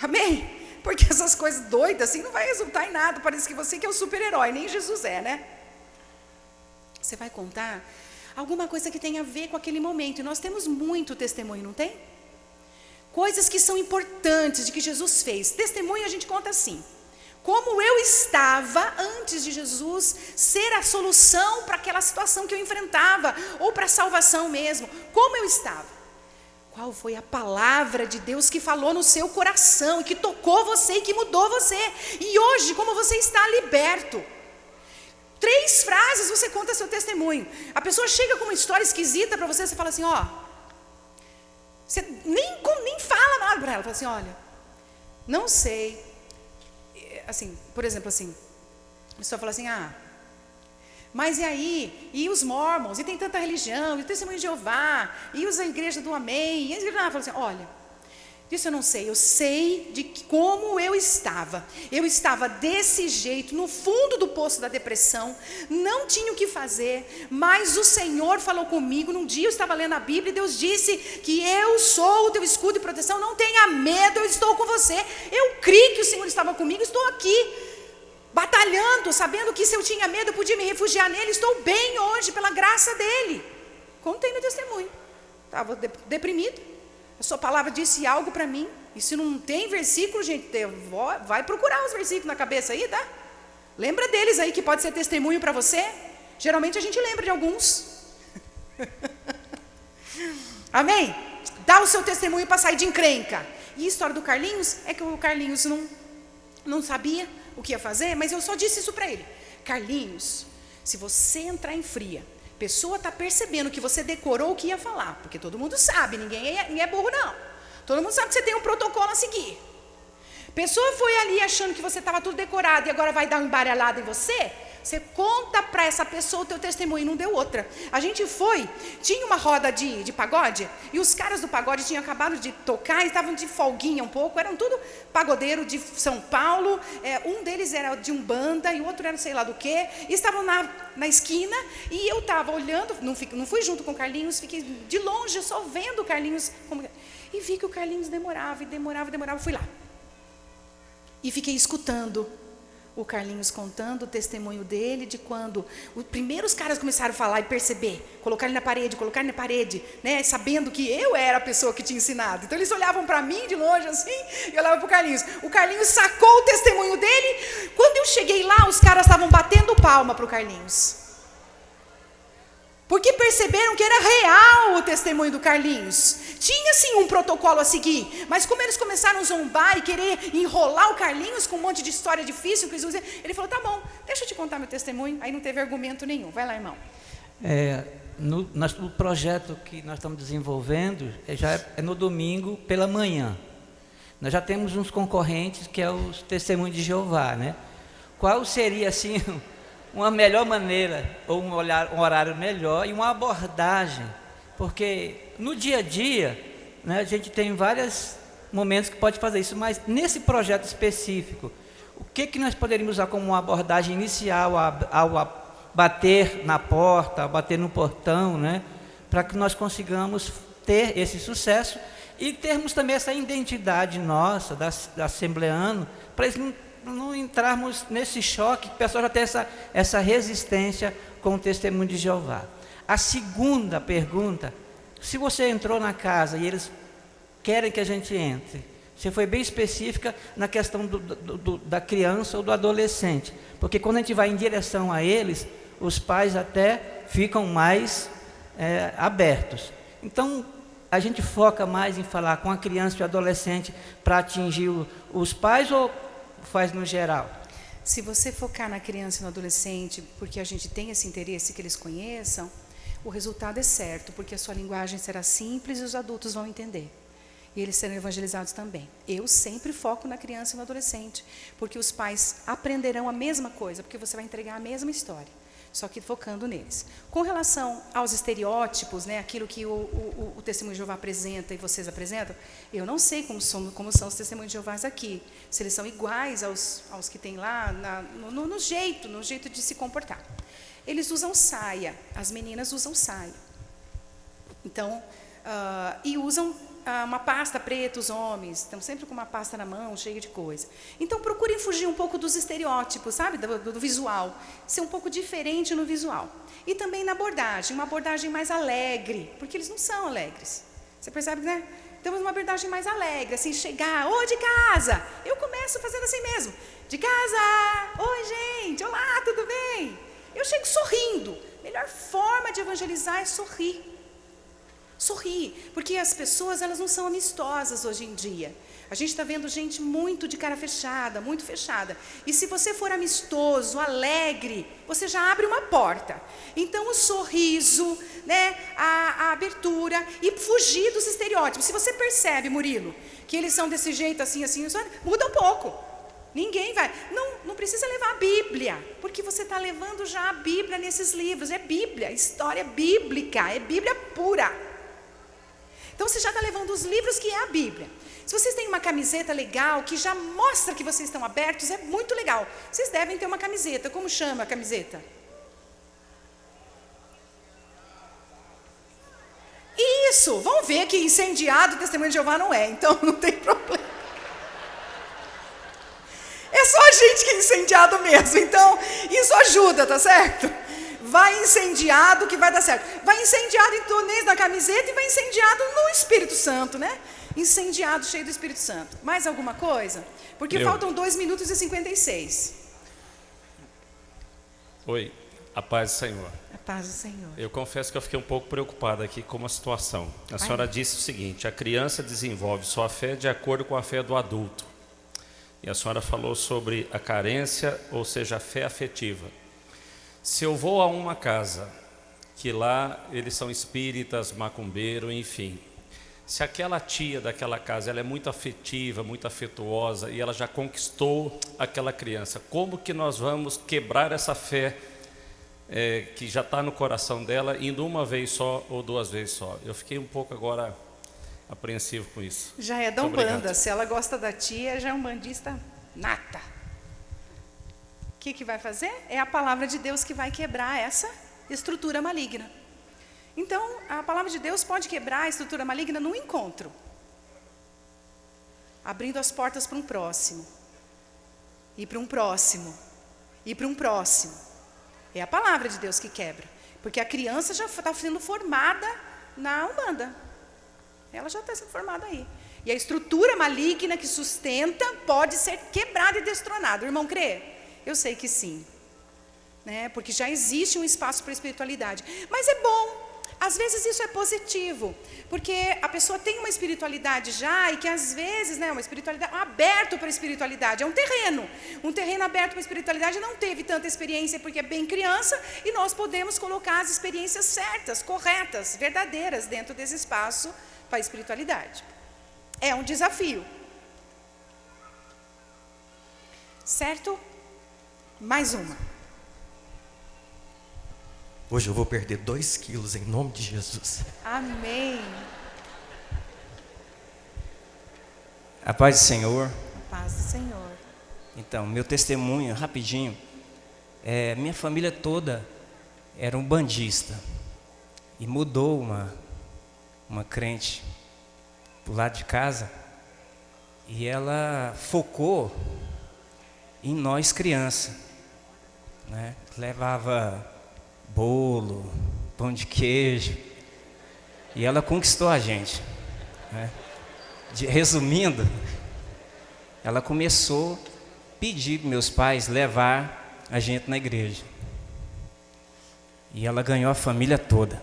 Amém? Porque essas coisas doidas assim não vai resultar em nada. Parece que você que é o super-herói, nem Jesus é, né? Você vai contar alguma coisa que tenha a ver com aquele momento. E nós temos muito testemunho, não tem? Coisas que são importantes de que Jesus fez. Testemunho a gente conta assim. Como eu estava antes de Jesus ser a solução para aquela situação que eu enfrentava, ou para a salvação mesmo. Como eu estava. Qual foi a palavra de Deus que falou no seu coração, e que tocou você, e que mudou você. E hoje, como você está liberto. 3 frases você conta seu testemunho. A pessoa chega com uma história esquisita para você, você fala assim, ó. Você nem fala nada para ela. Fala assim, olha, não sei. Assim, por exemplo, assim. A pessoa fala assim, mas e aí? E os mormons? E tem tanta religião? E o testemunho de Jeová? E a igreja do Amém? E fala assim, olha, disso eu não sei. Eu sei de como eu estava. Eu estava desse jeito, no fundo do poço da depressão. Não tinha o que fazer. Mas o Senhor falou comigo. Num dia eu estava lendo a Bíblia e Deus disse que eu sou o teu escudo e proteção. Não tenha medo, eu estou com você. Eu criei que o Senhor estava comigo, estou aqui. Batalhando, sabendo que se eu tinha medo eu podia me refugiar nele. Estou bem hoje pela graça dele. Contei no testemunho. Estava deprimido. A sua palavra disse algo para mim. E se não tem versículo, gente, vai procurar os versículos na cabeça aí, tá? Lembra deles aí que pode ser testemunho para você. Geralmente a gente lembra de alguns. Amém? Dá o seu testemunho para sair de encrenca. E a história do Carlinhos é que o Carlinhos não sabia o que ia fazer, mas eu só disse isso para ele. Carlinhos, se você entrar em fria, a pessoa está percebendo que você decorou o que ia falar, porque todo mundo sabe, ninguém é burro não. Todo mundo sabe que você tem um protocolo a seguir. A pessoa foi ali achando que você estava tudo decorado e agora vai dar uma embaralhada em você. Você conta para essa pessoa o teu testemunho, não deu outra. A gente tinha uma roda de pagode, e os caras do pagode tinham acabado de tocar, e estavam de folguinha um pouco, eram tudo pagodeiro de São Paulo, um deles era de Umbanda, e o outro era sei lá do quê, e estavam na esquina, e eu estava olhando, não fui junto com o Carlinhos, fiquei de longe só vendo o Carlinhos, e vi que o Carlinhos demorava, fui lá. E fiquei escutando o Carlinhos contando o testemunho dele, de quando os primeiros caras começaram a falar e perceber, colocar ele na parede, né, sabendo que eu era a pessoa que tinha ensinado. Então eles olhavam para mim de longe assim, e olhavam para o Carlinhos. O Carlinhos sacou o testemunho dele. Quando eu cheguei lá, os caras estavam batendo palma para o Carlinhos. Porque perceberam que era real o testemunho do Carlinhos. Tinha sim um protocolo a seguir, mas como eles começaram a zombar e querer enrolar o Carlinhos com um monte de história difícil, ele falou, tá bom, deixa eu te contar meu testemunho. Aí não teve argumento nenhum. Vai lá, irmão. No projeto que nós estamos desenvolvendo, já é no domingo pela manhã. Nós já temos uns concorrentes que é os Testemunhos de Jeová, né? Qual seria assim uma melhor maneira, ou um horário melhor e uma abordagem? Porque no dia a dia, né, a gente tem vários momentos que pode fazer isso, mas nesse projeto específico, o que nós poderíamos usar como uma abordagem inicial ao bater na porta, ao bater no portão, né, para que nós consigamos ter esse sucesso e termos também essa identidade nossa, da assembleano, para eles não entrarmos nesse choque, que o pessoal já tem essa resistência com o testemunho de Jeová. A segunda pergunta, se você entrou na casa e eles querem que a gente entre, você foi bem específica na questão da criança ou do adolescente, porque quando a gente vai em direção a eles, os pais até ficam mais abertos. Então, a gente foca mais em falar com a criança e o adolescente para atingir os pais ou faz no geral? Se você focar na criança e no adolescente, porque a gente tem esse interesse que eles conheçam, o resultado é certo, porque a sua linguagem será simples e os adultos vão entender. e eles serão evangelizados também. Eu sempre foco na criança e no adolescente, porque os pais aprenderão a mesma coisa, porque você vai entregar a mesma história, só que focando neles. Com relação aos estereótipos, né, aquilo que o Testemunho de Jeová apresenta e vocês apresentam, eu não sei como são os Testemunhos de Jeová aqui, se eles são iguais aos que tem lá, no jeito de se comportar. Eles usam saia, as meninas usam saia. Então, e usam uma pasta preta, os homens, estão sempre com uma pasta na mão, cheia de coisa. Então, procurem fugir um pouco dos estereótipos, sabe, do visual, ser um pouco diferente no visual. E também na abordagem, uma abordagem mais alegre, porque eles não são alegres. Você percebe, né? Temos uma abordagem mais alegre, assim, chegar, ô, de casa. Eu começo fazendo assim mesmo, de casa, oi, gente, olá, tudo bem? Eu chego sorrindo. Melhor forma de evangelizar é sorrir. Sorrir, porque as pessoas, elas não são amistosas hoje em dia. A gente está vendo gente muito de cara fechada, muito fechada. E se você for amistoso, alegre, você já abre uma porta. Então, o sorriso, né, a abertura e fugir dos estereótipos. Se você percebe, Murilo, que eles são desse jeito, assim, muda um pouco. Ninguém vai. Não precisa levar a Bíblia, porque você está levando já a Bíblia nesses livros. É Bíblia, história bíblica, é Bíblia pura. Então, você já está levando os livros que é a Bíblia. Se vocês têm uma camiseta legal, que já mostra que vocês estão abertos, é muito legal. Vocês devem ter uma camiseta. Como chama a camiseta? Isso! Vão ver que incendiado o Testemunho de Jeová não é, então não tem problema. É só a gente que é incendiado mesmo, então isso ajuda, tá certo? Vai incendiado que vai dar certo. Vai incendiado em torneio na camiseta e vai incendiado no Espírito Santo, né? Incendiado, cheio do Espírito Santo. Mais alguma coisa? Porque faltam 2 minutos e 56. Oi, a paz do Senhor. A paz do Senhor. Eu confesso que eu fiquei um pouco preocupado aqui com uma situação. A senhora disse o seguinte: a criança desenvolve sua fé de acordo com a fé do adulto. E a senhora falou sobre a carência, ou seja, a fé afetiva. Se eu vou a uma casa, que lá eles são espíritas, macumbeiro, enfim. Se aquela tia daquela casa ela é muito afetiva, muito afetuosa, e ela já conquistou aquela criança, como que nós vamos quebrar essa fé que já está no coração dela, indo uma vez só ou 2 vezes só? Eu fiquei um pouco agora apreensivo com isso. Já é da Umbanda. Se ela gosta da tia, já é umbandista nata. O que vai fazer? É a palavra de Deus que vai quebrar essa estrutura maligna. Então, a palavra de Deus pode quebrar a estrutura maligna no encontro, abrindo as portas para um próximo, e para um próximo, e para um próximo. É a palavra de Deus que quebra, porque a criança já está sendo formada na Umbanda. Ela já está sendo formada aí. E a estrutura maligna que sustenta pode ser quebrada e destronada. O irmão crê? Eu sei que sim, né? Porque já existe um espaço para a espiritualidade. Mas é bom, às vezes isso é positivo, porque a pessoa tem uma espiritualidade já, e que às vezes, né, uma espiritualidade aberto para a espiritualidade, é um terreno aberto para a espiritualidade, não teve tanta experiência porque é bem criança, e nós podemos colocar as experiências certas, corretas, verdadeiras dentro desse espaço para a espiritualidade. É um desafio. Certo? Mais uma. Hoje eu vou perder 2 quilos em nome de Jesus. Amém. A paz do Senhor. A paz do Senhor. Então, meu testemunho, rapidinho. Minha família toda era um bandista. E mudou uma crente pro lado de casa. E ela focou em nós criança, né? Levava bolo, pão de queijo, e ela conquistou a gente, né? Resumindo, ela começou a pedir para meus pais levar a gente na igreja, e ela ganhou a família toda.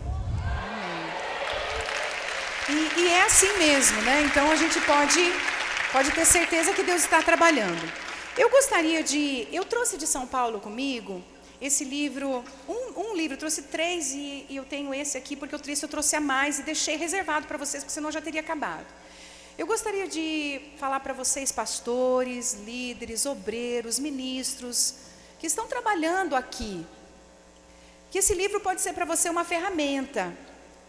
E é assim mesmo, né? Então a gente pode ter certeza que Deus está trabalhando. Eu trouxe de São Paulo comigo esse livro, um livro, eu trouxe 3 e eu tenho esse aqui porque eu trouxe a mais e deixei reservado para vocês, porque senão já teria acabado. Eu gostaria de falar para vocês, pastores, líderes, obreiros, ministros, que estão trabalhando aqui, que esse livro pode ser para você uma ferramenta.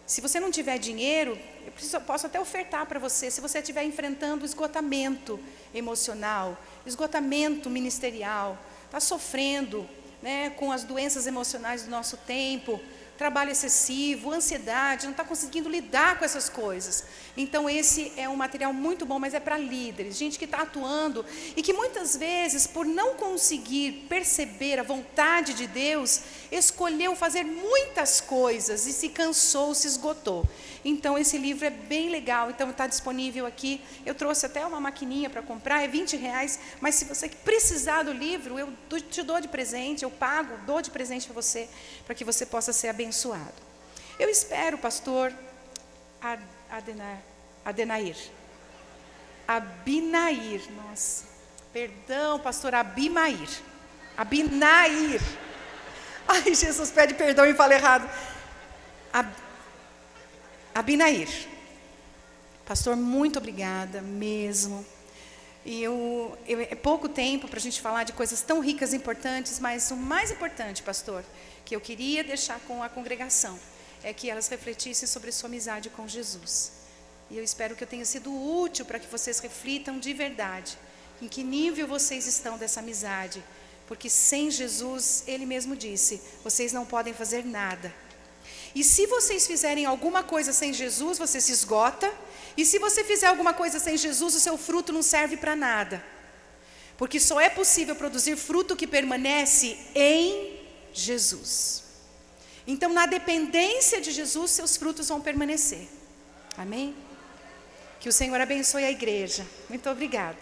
Se você não tiver dinheiro, eu posso até ofertar para você. Se você estiver enfrentando esgotamento emocional, esgotamento ministerial, está sofrendo, né, com as doenças emocionais do nosso tempo, trabalho excessivo, ansiedade, não está conseguindo lidar com essas coisas. Então esse é um material muito bom, mas é para líderes, gente que está atuando e que muitas vezes, por não conseguir perceber a vontade de Deus, escolheu fazer muitas coisas e se cansou, se esgotou. Então esse livro é bem legal, então está disponível aqui. Eu trouxe até uma maquininha para comprar, é R$20, mas se você precisar do livro, eu te dou de presente, eu pago, dou de presente para você, para que você possa ser abençoado. Eu espero, pastor Abinair, nossa, perdão, pastor Abinair. Ai, Jesus, pede perdão e fala errado. Abinair. Pastor, muito obrigada mesmo. E é pouco tempo para a gente falar de coisas tão ricas e importantes, mas o mais importante, pastor, que eu queria deixar com a congregação, é que elas refletissem sobre sua amizade com Jesus. E eu espero que eu tenha sido útil para que vocês reflitam de verdade em que nível vocês estão dessa amizade, porque sem Jesus, Ele mesmo disse, vocês não podem fazer nada. E se vocês fizerem alguma coisa sem Jesus, você se esgota. E se você fizer alguma coisa sem Jesus, o seu fruto não serve para nada. Porque só é possível produzir fruto que permanece em Jesus. Então, na dependência de Jesus, seus frutos vão permanecer. Amém? Que o Senhor abençoe a igreja. Muito obrigada.